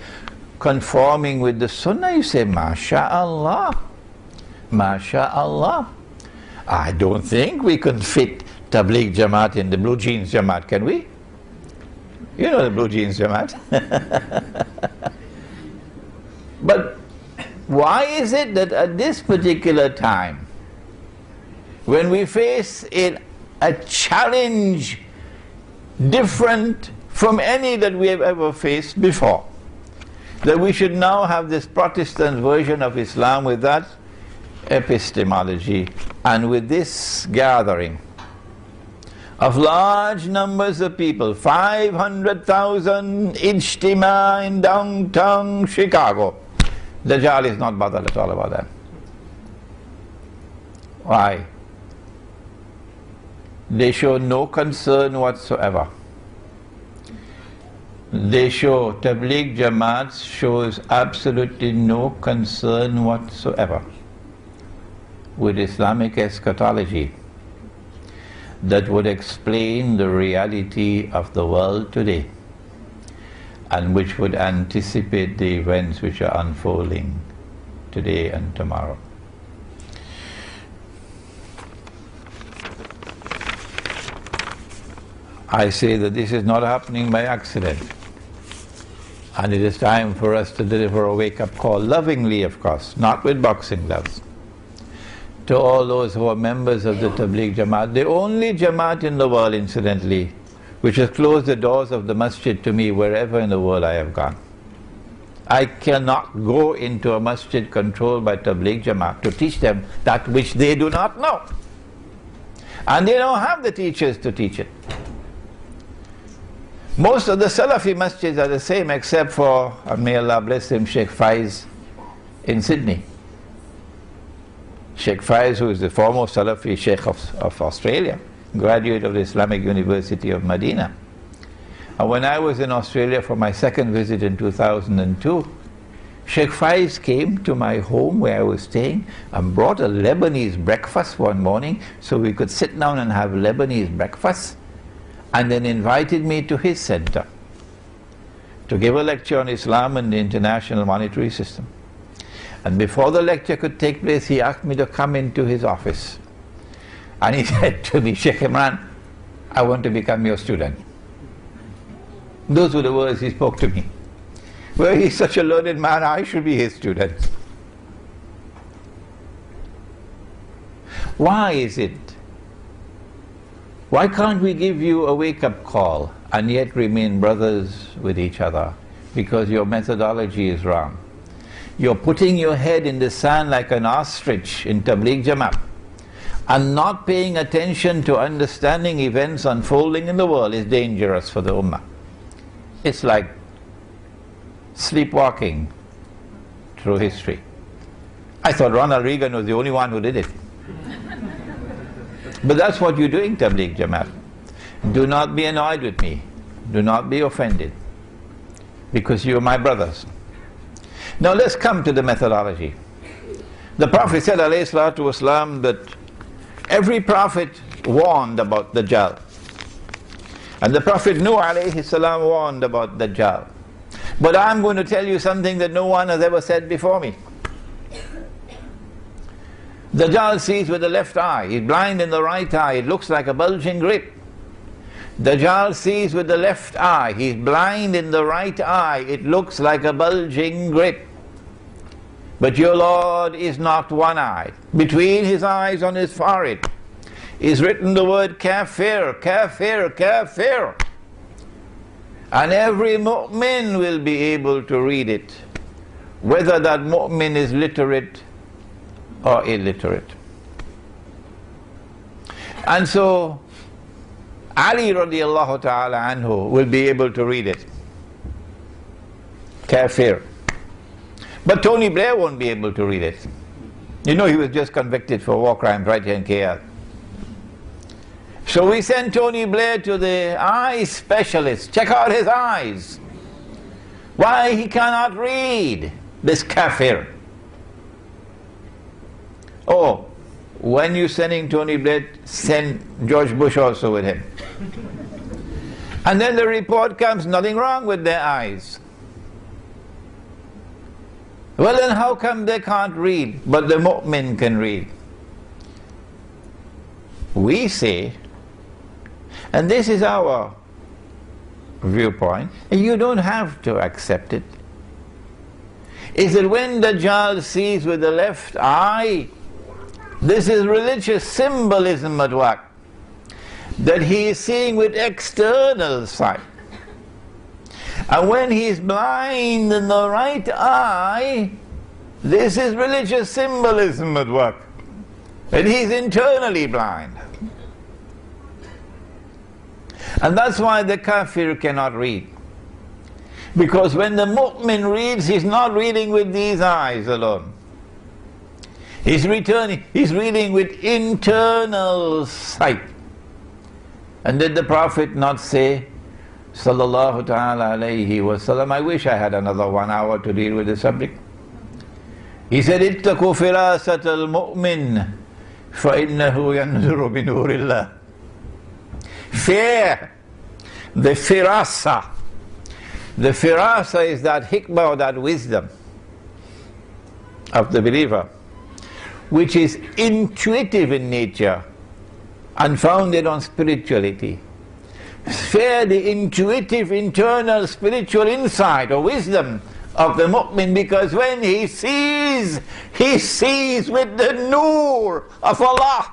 conforming with the sunnah, you say, MashaAllah, MashaAllah. I don't think we can fit Tabligh Jamaat in the blue jeans Jamaat, can we? You know the blue jeans Jamaat. But why is it that at this particular time, when we face a challenge different from any that we have ever faced before, that we should now have this Protestant version of Islam with that epistemology and with this gathering of large numbers of people, 500,000 ijtima in downtown Chicago? Dajjal is not bothered at all about that. Why? They show no concern whatsoever. They show, Tabligh Jamaat shows absolutely no concern whatsoever with Islamic eschatology that would explain the reality of the world today and which would anticipate the events which are unfolding today and tomorrow. I say that this is not happening by accident. And it is time for us to deliver a wake-up call, lovingly of course, not with boxing gloves, to all those who are members of the Tabligh Jamaat, the only Jamaat in the world, incidentally, which has closed the doors of the masjid to me wherever in the world I have gone. I cannot go into a masjid controlled by Tabligh Jamaat to teach them that which they do not know. And they don't have the teachers to teach it. Most of the Salafi masjids are the same except for, and may Allah bless him, Sheikh Faiz in Sydney. Sheikh Faiz, who is the foremost Salafi Sheikh of Australia, graduate of the Islamic University of Medina. And when I was in Australia for my second visit in 2002, Sheikh Faiz came to my home where I was staying and brought a Lebanese breakfast one morning so we could sit down and have Lebanese breakfast, and then invited me to his center to give a lecture on Islam and the international monetary system. And before the lecture could take place, he asked me to come into his office. And he said to me, Sheikh Imran, I want to become your student. Those were the words he spoke to me. Well, he's such a learned man, I should be his student. Why is it? Why can't we give you a wake-up call and yet remain brothers with each other? Because your methodology is wrong. You're putting your head in the sand like an ostrich in Tabligh Jamaat and not paying attention to understanding events unfolding in the world is dangerous for the Ummah. It's like sleepwalking through history. I thought Ronald Reagan was the only one who did it. But that's what you're doing, Tabligh Jamaat. Do not be annoyed with me. Do not be offended. Because you're my brothers. Now let's come to the methodology. The Prophet said, alayhi salatu wasalam, that every prophet warned about Dajjal. And the Prophet Nuh alayhi salam warned about Dajjal. But I'm going to tell you something that no one has ever said before me. Dajjal sees with the left eye, he's blind in the right eye, it looks like a bulging grape. Dajjal sees with the left eye, he's blind in the right eye, it looks like a bulging grape. But your Lord is not one-eyed. Between his eyes on his forehead is written the word kafir, kafir, kafir. And every mu'min will be able to read it, whether that mu'min is literate or illiterate. And so Ali radiallahu ta'ala anhu will be able to read it. Kafir. But Tony Blair won't be able to read it. You know, he was just convicted for war crimes right here in KL. So we sent Tony Blair to the eye specialist. Check out his eyes. Why he cannot read, this kafir. Oh, when you're sending Tony Blair, send George Bush also with him. And then the report comes, nothing wrong with their eyes. Well, then how come they can't read, but the mu'min can read? We say, and this is our viewpoint, and you don't have to accept it, is that when Dajjal sees with the left eye, this is religious symbolism at work, that he is seeing with external sight. And when he is blind in the right eye, this is religious symbolism at work, that he is internally blind. And that's why the kafir cannot read. Because when the mu'min reads, he's not reading with these eyes alone. He's reading with internal sight. And did the Prophet not say, sallallahu ta'ala alayhi wa sallam, I wish I had another 1 hour to deal with the subject. He said, ittaqu firasat al-mu'min fa-innahu yanzuru bi nurillah. Fear the firasa. The firasa is that hikmah or that wisdom of the believer, which is intuitive in nature and founded on spirituality. share the intuitive, internal, spiritual insight or wisdom of the mu'min, because when he sees with the nur of Allah.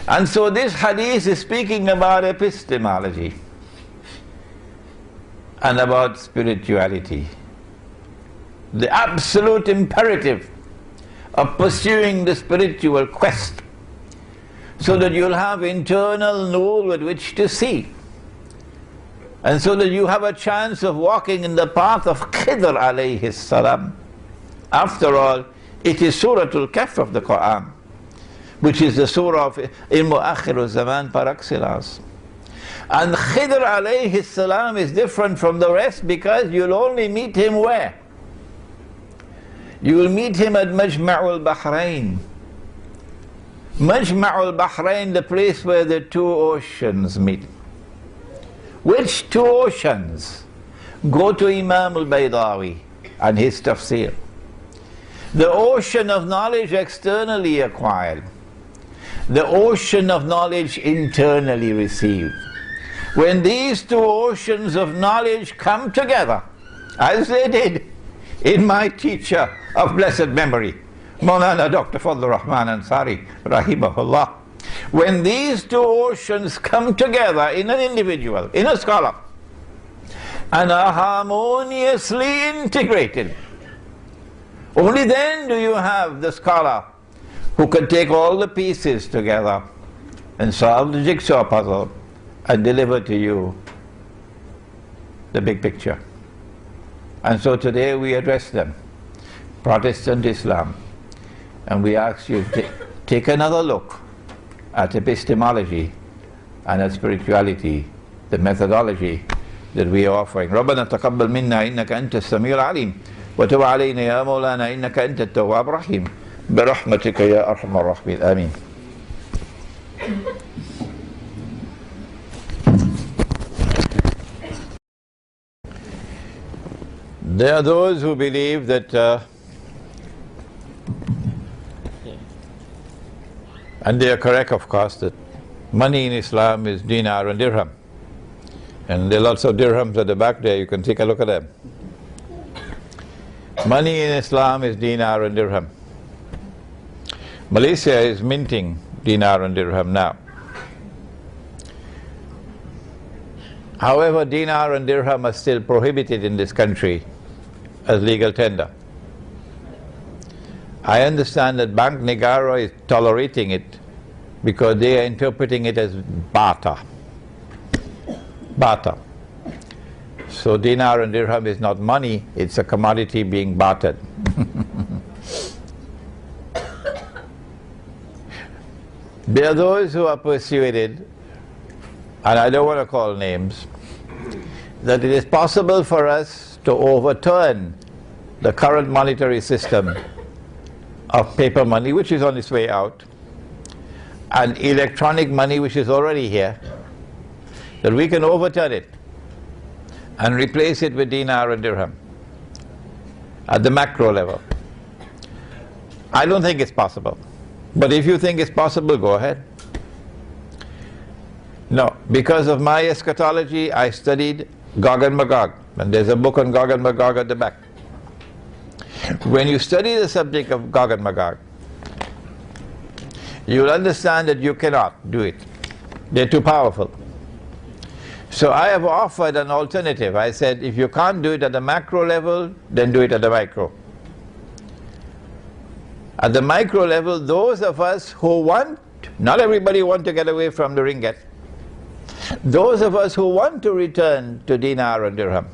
And so this hadith is speaking about epistemology and about spirituality. The absolute imperative of pursuing the spiritual quest, so that you'll have internal nur with which to see, and so that you have a chance of walking in the path of Khidr alayhi salam. After all, it is Suratul Kahf of the Quran, which is the surah of Ilmu Akhir Zaman par excellence. And Khidr alayhi salam is different from the rest because you'll only meet him where? You will meet him at Majma'ul Bahrain. Majma'ul Bahrain, the place where the two oceans meet. Which two oceans? Go to Imam al-Baydawi and his tafsir. The ocean of knowledge externally acquired, the ocean of knowledge internally received. When these two oceans of knowledge come together, as they did in my teacher of blessed memory, Maulana Dr. Fadlur Rahman Ansari, rahimahullah, when these two oceans come together in an individual, in a scholar, and are harmoniously integrated, only then do you have the scholar who can take all the pieces together and solve the jigsaw puzzle and deliver to you the big picture. And so today we address them, Protestant Islam, and we ask you to take another look at epistemology and at spirituality, the methodology that we are offering. ربنا تقبل منا إنك أنت السميع العليم وتب علينا يا مولانا إنك أنت التواب الرحيم برحمتك يا أرحم الراحمين آمين. There are those who believe that and they are correct, of course, that money in Islam is dinar and dirham. And there are lots of dirhams at the back there, you can take a look at them. Money in Islam is dinar and dirham. Malaysia is minting dinar and dirham now. However, dinar and dirham are still prohibited in this country as legal tender. I understand that Bank Negara is tolerating it because they are interpreting it as barter. Barter. So dinar and dirham is not money, it's a commodity being bartered. There are those who are persuaded, and I don't want to call names, that it is possible for us to overturn the current monetary system of paper money, which is on its way out, and electronic money, which is already here, that we can overturn it and replace it with dinar and dirham at the macro level. I don't think it's possible, but if you think it's possible, go ahead. No, because of my eschatology, I studied Gog and Magog, and there's a book on Gog and Magog at the back. When you study the subject of Gog and Magog, you will understand that you cannot do it. They're too powerful. So I have offered an alternative. I said, if you can't do it at the macro level, then do it at the micro. At the micro level, those of us who want, not everybody want to get away from the ringgit, those of us who want to return to dinar and dirham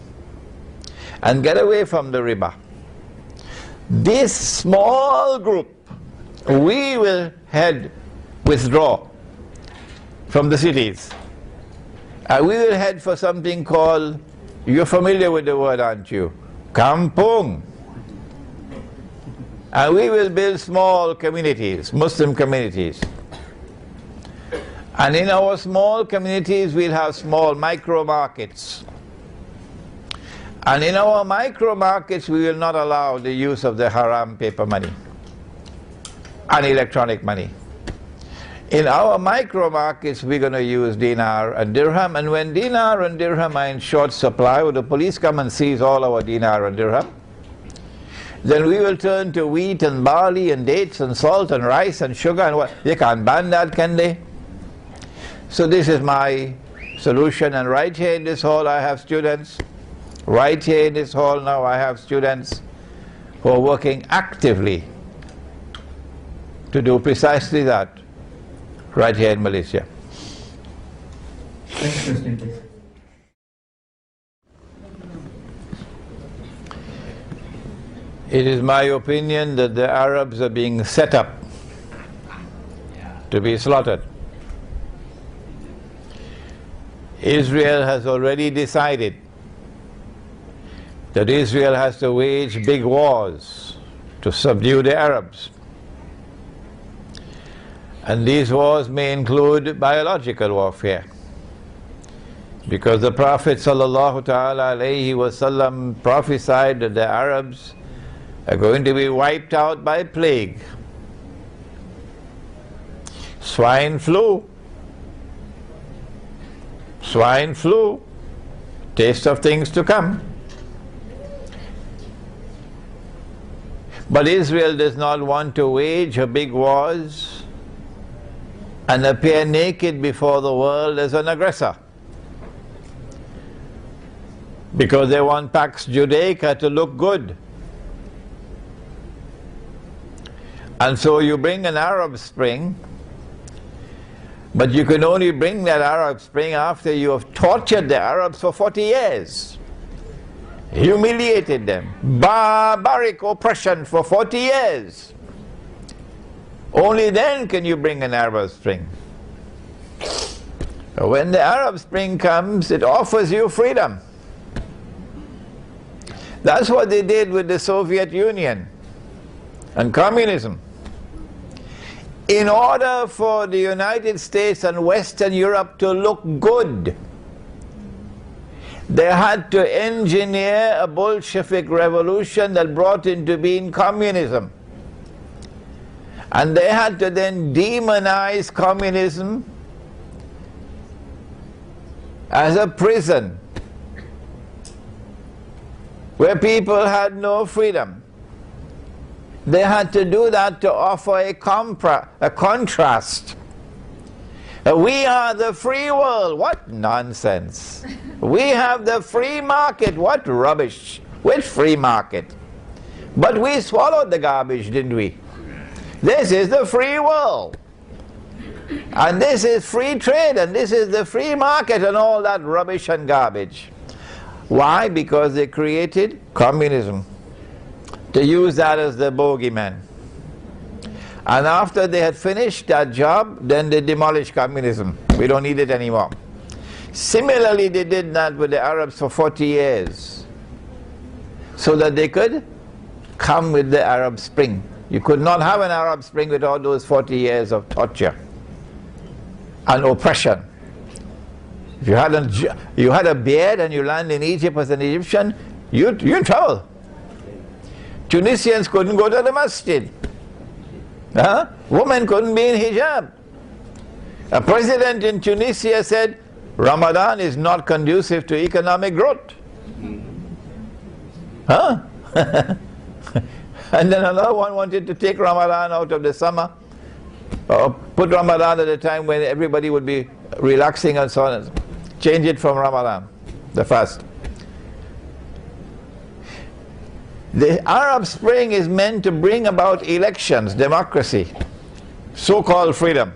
and get away from the riba, this small group, we will withdraw from the cities. We will head for something called, you're familiar with the word, aren't you? Kampung. And we will build small communities, Muslim communities. And in our small communities, we'll have small micro markets. And in our micro markets, we will not allow the use of the haram paper money and electronic money. In our micro markets, we're going to use dinar and dirham, and when dinar and dirham are in short supply, or the police come and seize all our dinar and dirham, then we will turn to wheat and barley and dates and salt and rice and sugar and what. They can't ban that, can they? So this is my solution, and right here in this hall I have students. Right here in this hall now I have students who are working actively to do precisely that right here in Malaysia. Next question, please. It is my opinion that the Arabs are being set up to be slaughtered. Israel has already decided that Israel has to wage big wars to subdue the Arabs. And these wars may include biological warfare, because the Prophet ﷺ prophesied that the Arabs are going to be wiped out by plague. Swine flu, taste of things to come. But Israel does not want to wage her big wars and appear naked before the world as an aggressor, because they want Pax Judaica to look good. And so you bring an Arab Spring, but you can only bring that Arab Spring after you have tortured the Arabs for 40 years, humiliated them, barbaric oppression for 40 years. Only then can you bring an Arab Spring. When the Arab Spring comes, it offers you freedom. That's what they did with the Soviet Union and communism. In order for the United States and Western Europe to look good, they had to engineer a Bolshevik revolution that brought into being communism. And they had to then demonize communism as a prison where people had no freedom. They had to do that to offer a contrast. We are the free world. What nonsense. We have the free market. What rubbish. Which free market? But we swallowed the garbage, didn't we? This is the free world. And this is free trade, and this is the free market, and all that rubbish and garbage. Why? Because they created communism to use that as the bogeyman. And after they had finished that job, then they demolished communism. We don't need it anymore. Similarly, they did that with the Arabs for 40 years, so that they could come with the Arab Spring. You could not have an Arab Spring without those 40 years of torture and oppression. If you had a beard and you land in Egypt as an Egyptian, you're in trouble. Tunisians couldn't go to the masjid. Women couldn't be in hijab. A president in Tunisia said, Ramadan is not conducive to economic growth. And then another one wanted to take Ramadan out of the summer, or put Ramadan at a time when everybody would be relaxing and so on. Change it from Ramadan, the fast. The Arab Spring is meant to bring about elections, democracy, so-called freedom.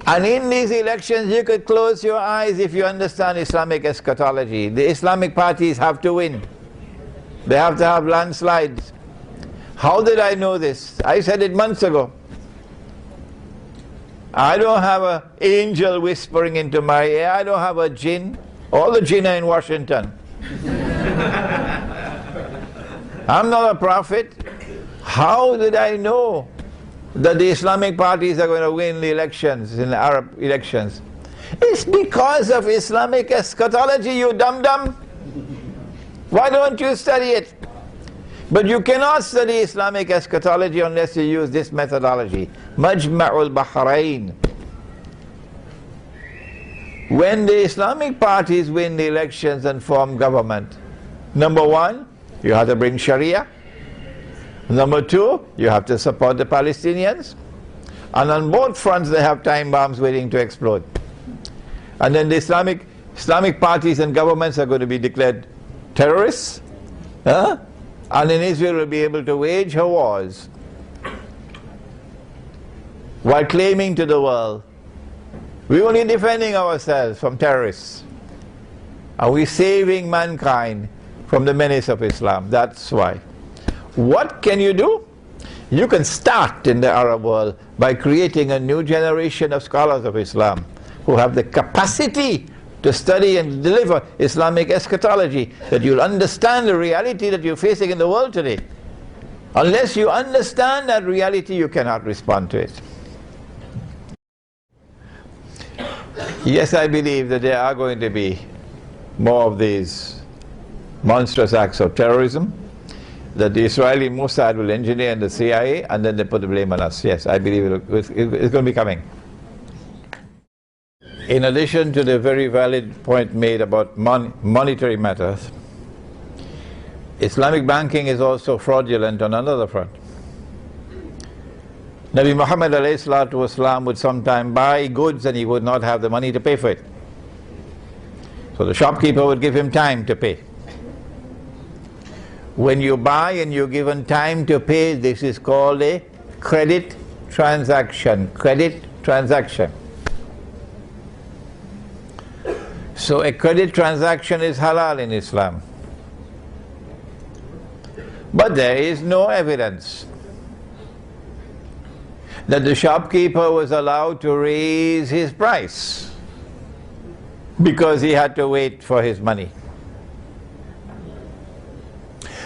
And in these elections you could close your eyes if you understand Islamic eschatology. The Islamic parties have to win. They have to have landslides. How did I know this? I said it months ago. I don't have an angel whispering into my ear. I don't have a jinn. All the jinn are in Washington. I'm not a prophet. How did I know that the Islamic parties are going to win the elections, in the Arab elections? It's because of Islamic eschatology, you dum-dum. Why don't you study it? But you cannot study Islamic eschatology unless you use this methodology. Majma'ul Bahrain. When the Islamic parties win the elections and form government, number one, you have to bring Sharia. Number two, you have to support the Palestinians. And on both fronts they have time bombs waiting to explode. And then the Islamic parties and governments are going to be declared terrorists. And then Israel will be able to wage her wars while claiming to the world, we're only defending ourselves from terrorists. Are we saving mankind from the menace of Islam? That's why. What can you do? You can start in the Arab world by creating a new generation of scholars of Islam who have the capacity to study and deliver Islamic eschatology, that you'll understand the reality that you're facing in the world today. Unless you understand that reality, you cannot respond to it. Yes, I believe that there are going to be more of these monstrous acts of terrorism, that the Israeli Mossad will engineer and the CIA, and then they put the blame on us. Yes, I believe it's going to be coming. In addition to the very valid point made about monetary matters, Islamic banking is also fraudulent on another front. Nabi Muhammad ﷺ would sometime buy goods and he would not have the money to pay for it. So the shopkeeper would give him time to pay. When you buy and you're given time to pay, this is called a credit transaction. Credit transaction. So a credit transaction is halal in Islam. But there is no evidence that the shopkeeper was allowed to raise his price because he had to wait for his money.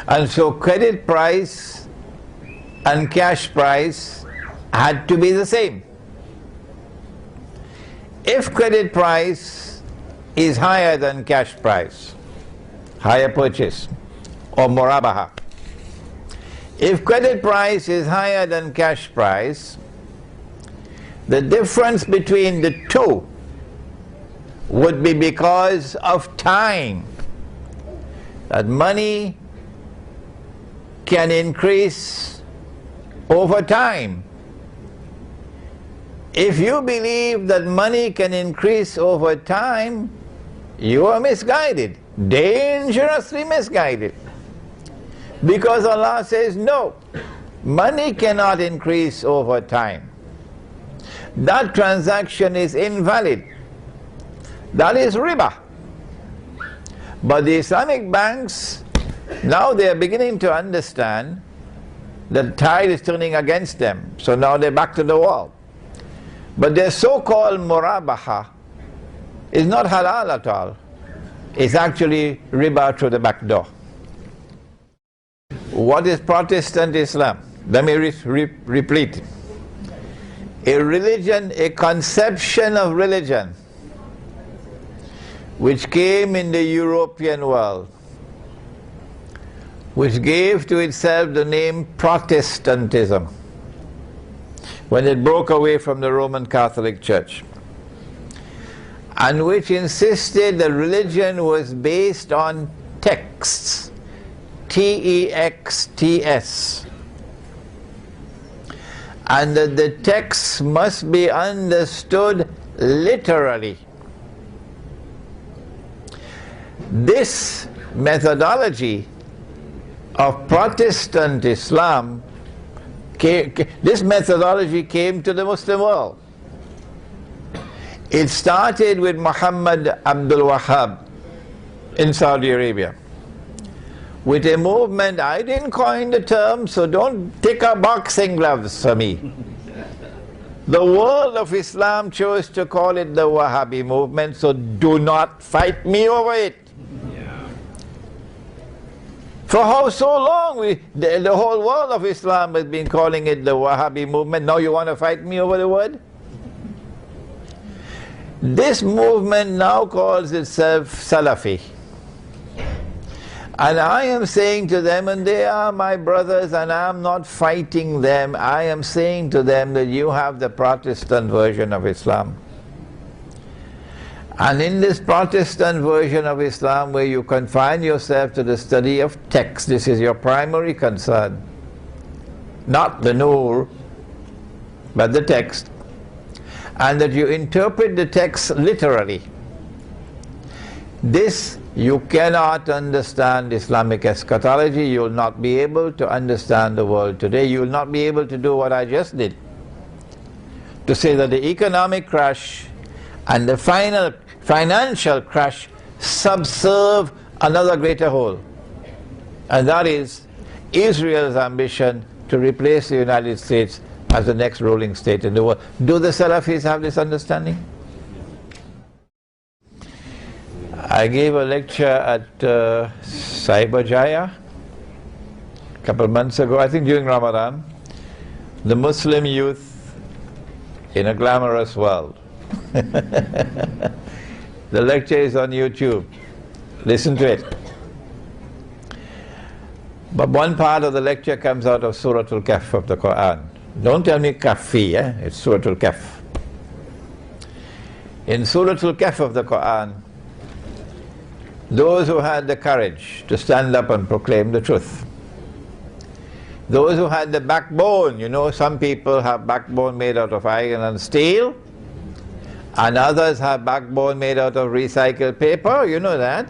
And so credit price and cash price had to be the same. If credit price is higher than cash price, higher purchase, or murabaha. If credit price is higher than cash price, the difference between the two would be because of time. That money can increase over time. If you believe that money can increase over time, you are misguided, dangerously misguided. Because Allah says no, money cannot increase over time. That transaction is invalid. That is riba. But the Islamic banks, now they are beginning to understand that the tide is turning against them. So now they're back to the wall. But their so-called murabaha is not halal at all. It's actually riba through the back door. What is Protestant Islam? Let me repeat. A religion, a conception of religion, which came in the European world, which gave to itself the name Protestantism when it broke away from the Roman Catholic Church, and which insisted that religion was based on texts, T-E-X-T-S, and that the texts must be understood literally. This methodology of Protestant Islam, this methodology came to the Muslim world. It started with Muhammad Abdul Wahhab in Saudi Arabia, with a movement. I didn't coin the term, so don't take out boxing gloves for me. The world of Islam chose to call it the Wahhabi movement, so do not fight me over it. For how so long? The whole world of Islam has been calling it the Wahhabi movement. Now you want to fight me over the word? This movement now calls itself Salafi. And I am saying to them, and they are my brothers, and I am not fighting them, I am saying to them that you have the Protestant version of Islam. And in this Protestant version of Islam, where you confine yourself to the study of text, this is your primary concern, not the nur, but the text, and that you interpret the text literally. This, you cannot understand Islamic eschatology, you will not be able to understand the world today, you will not be able to do what I just did, to say that the economic crash and the financial crash subserve another greater whole, and that is Israel's ambition to replace the United States as the next ruling state in the world. Do the Salafis have this understanding? I gave a lecture at Cyberjaya a couple of months ago, I think during Ramadan, the Muslim youth in a glamorous world. The lecture is on YouTube. Listen to it. But one part of the lecture comes out of Surah Al-Kahf of the Quran. Don't tell me Kahfi, it's Surah Al-Kahf. In Surah Al-Kahf of the Quran, those who had the courage to stand up and proclaim the truth, those who had the backbone, you know, some people have backbone made out of iron and steel, and others have backbone made out of recycled paper, you know that.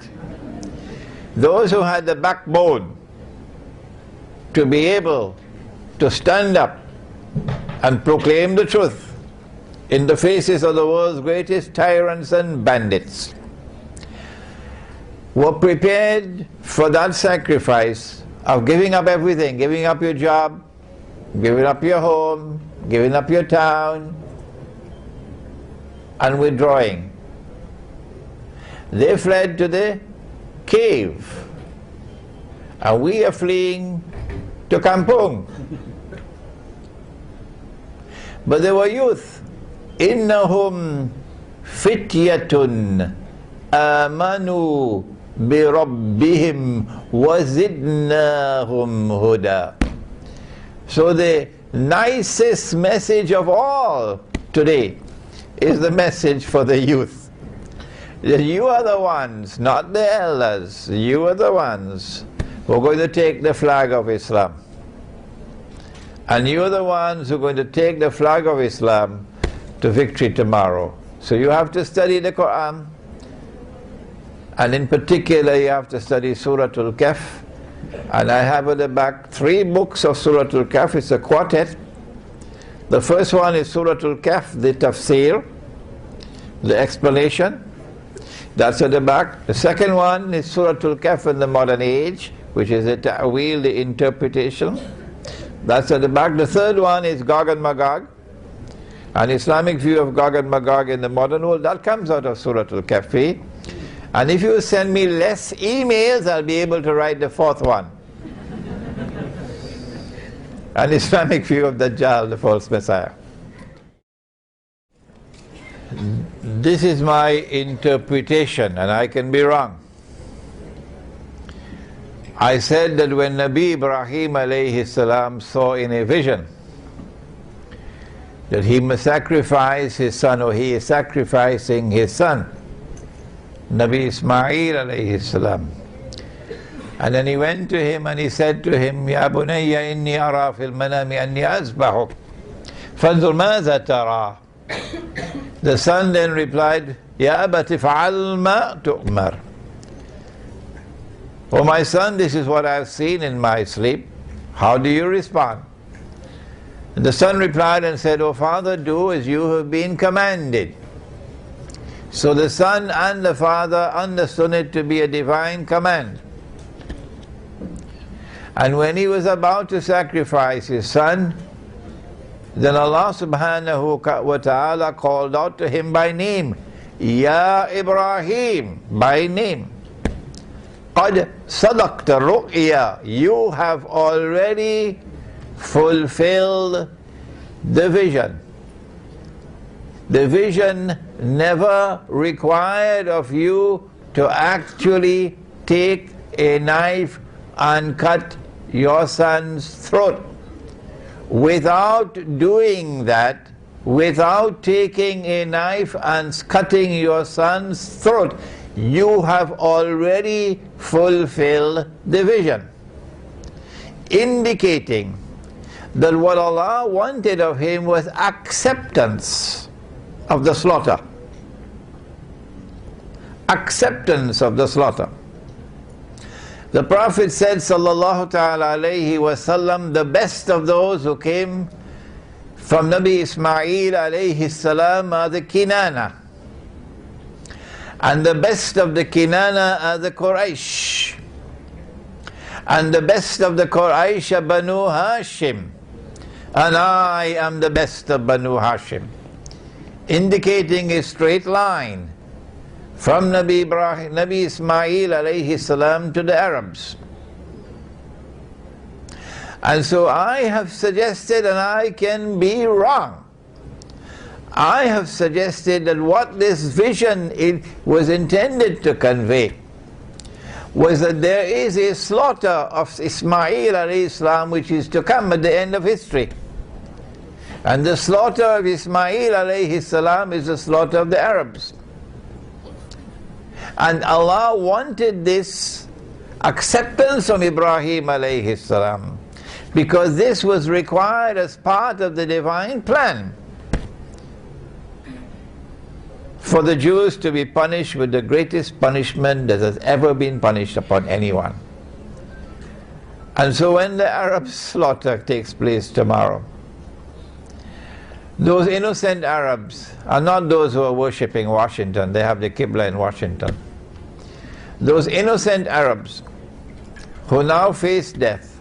Those who had the backbone to be able to stand up and proclaim the truth in the faces of the world's greatest tyrants and bandits, were prepared for that sacrifice of giving up everything, giving up your job, giving up your home, giving up your town, and withdrawing. They fled to the cave, and we are fleeing to Kampung. But they were youth. Innahum fityatun amanu bi rabbihim wa zidnahum huda. So the nicest message of all today is the message for the youth. That you are the ones, not the elders, you are the ones who are going to take the flag of Islam. And you are the ones who are going to take the flag of Islam to victory tomorrow. So you have to study the Quran, and in particular you have to study Surah Al-Kahf. And I have at the back 3 books of Surah Al-Kahf. It's a quartet. The first one is Surah Al-Kahf, the tafsir, the explanation. That's at the back. The second one is Surah Al-Kahf in the modern age, which is the ta'wil, the interpretation. That's at the back. The third one is Gog and Magog, an Islamic view of Gog and Magog in the modern world. That comes out of Surah Al-Kahfi. And if you send me less emails, I'll be able to write the 4th one. An Islamic view of Dajjal, the false Messiah. This is my interpretation, and I can be wrong. I said that when Nabi Ibrahim alayhi salam saw in a vision that he must sacrifice his son, or he is sacrificing his son, Nabi Ismail alayhi salam. And then he went to him and he said to him, Ya bunayya inni ara fil manami anni azbahuk fanzur maza tara. The son then replied, Ya abati fa'al ma tu'mar. Oh my son, this is what I have seen in my sleep. How do you respond? And the son replied and said, Oh father, do as you have been commanded. So the son and the father understood it to be a divine command. And when he was about to sacrifice his son, then Allah subhanahu wa ta'ala called out to him by name, Ya Ibrahim, by name. قَدْ صَدَقْتَ الرُّؤْيَا. You have already fulfilled the vision. The vision never required of you to actually take a knife and cut your son's throat. Without doing that, without taking a knife and cutting your son's throat, you have already fulfilled the vision, indicating that what Allah wanted of him was acceptance of the slaughter. Acceptance of the slaughter. The Prophet said, sallallahu ta'ala alayhi wasallam, the best of those who came from Nabi Ismail alayhi salam are the Kinana. And the best of the Kinana are the Quraysh. And the best of the Quraysh are Banu Hashim. And I am the best of Banu Hashim. Indicating a straight line from Nabi Ismail alayhi salam to the Arabs. And so I have suggested, and I can be wrong, I have suggested that what this vision was intended to convey was that there is a slaughter of Ismail alayhi salam which is to come at the end of history. And the slaughter of Ismail alayhi salam is the slaughter of the Arabs. And Allah wanted this acceptance from Ibrahim alayhi salam because this was required as part of the divine plan for the Jews to be punished with the greatest punishment that has ever been punished upon anyone. And so when the Arab slaughter takes place tomorrow, those innocent Arabs are not those who are worshipping Washington. They have the Qibla in Washington. Those innocent Arabs who now face death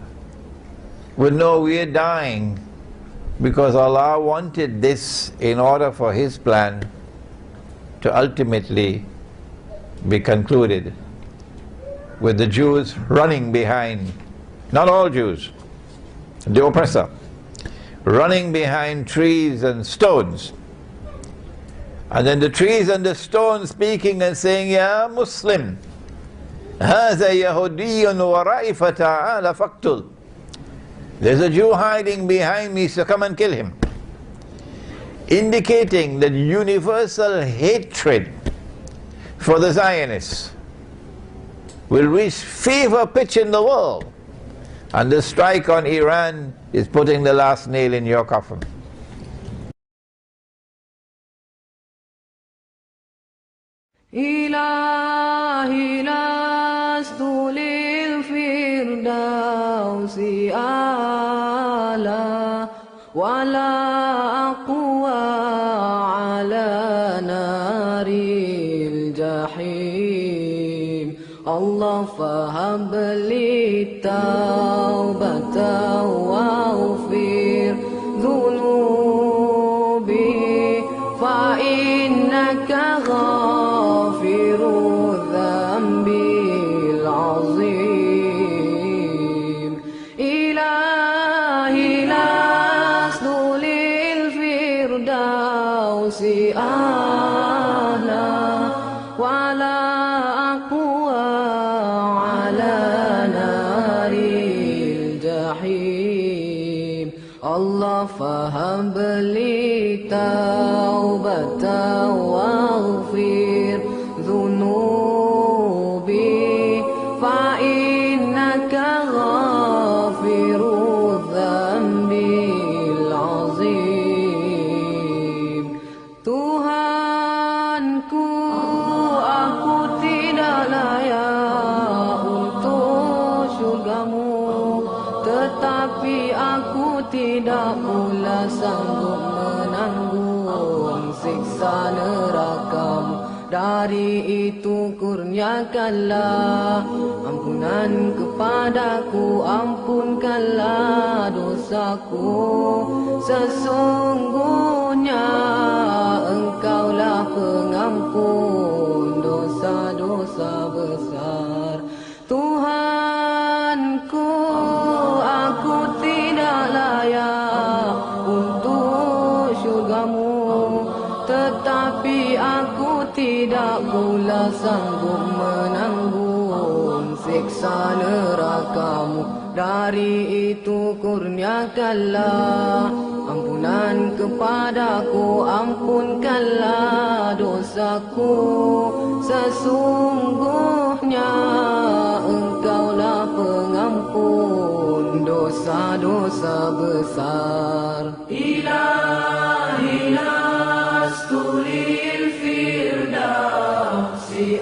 will know we are dying because Allah wanted this in order for His plan to ultimately be concluded with the Jews running behind, not all Jews, the oppressor, running behind trees and stones. And then the trees and the stones speaking and saying, Ya Muslim, هذا يهودي ورائي فتعال فاقتل. There's a Jew hiding behind me, so come and kill him. Indicating that universal hatred for the Zionists will reach fever pitch in the world. And the strike on Iran is putting the last nail in your coffin. إلهي لست للفردوس أعلى ولا أقوى على نار الجحيم الله فهب لي التوبة واغفر ذنوبي فإنك غافر الذنب العظيم إلهي لست للفردوس أهلا ولا أقوى على نار الجحيم الله فهب لي توبة واغفر ذنوبي فإنك غافر الذنب العظيم Tuhanku aku tidak layak untuk syurgamu tetapi aku tidak pula sanggup menanggung siksa nerakamu dari itu kurniakanlah ampunan kepadaku ampunkanlah dosaku sesungguhnya engkaulah pengampun dosa-dosa besar Tuhanku aku tidak layak untuk syurgamu tetapi aku tidak pula sanggup menanggung siksa nerakamu. Dari itu kurniakanlah ampunan kepadaku, ampunkanlah dosaku. Sesungguhnya Engkaulah pengampun dosa-dosa besar. Ilahi lastulil firdausi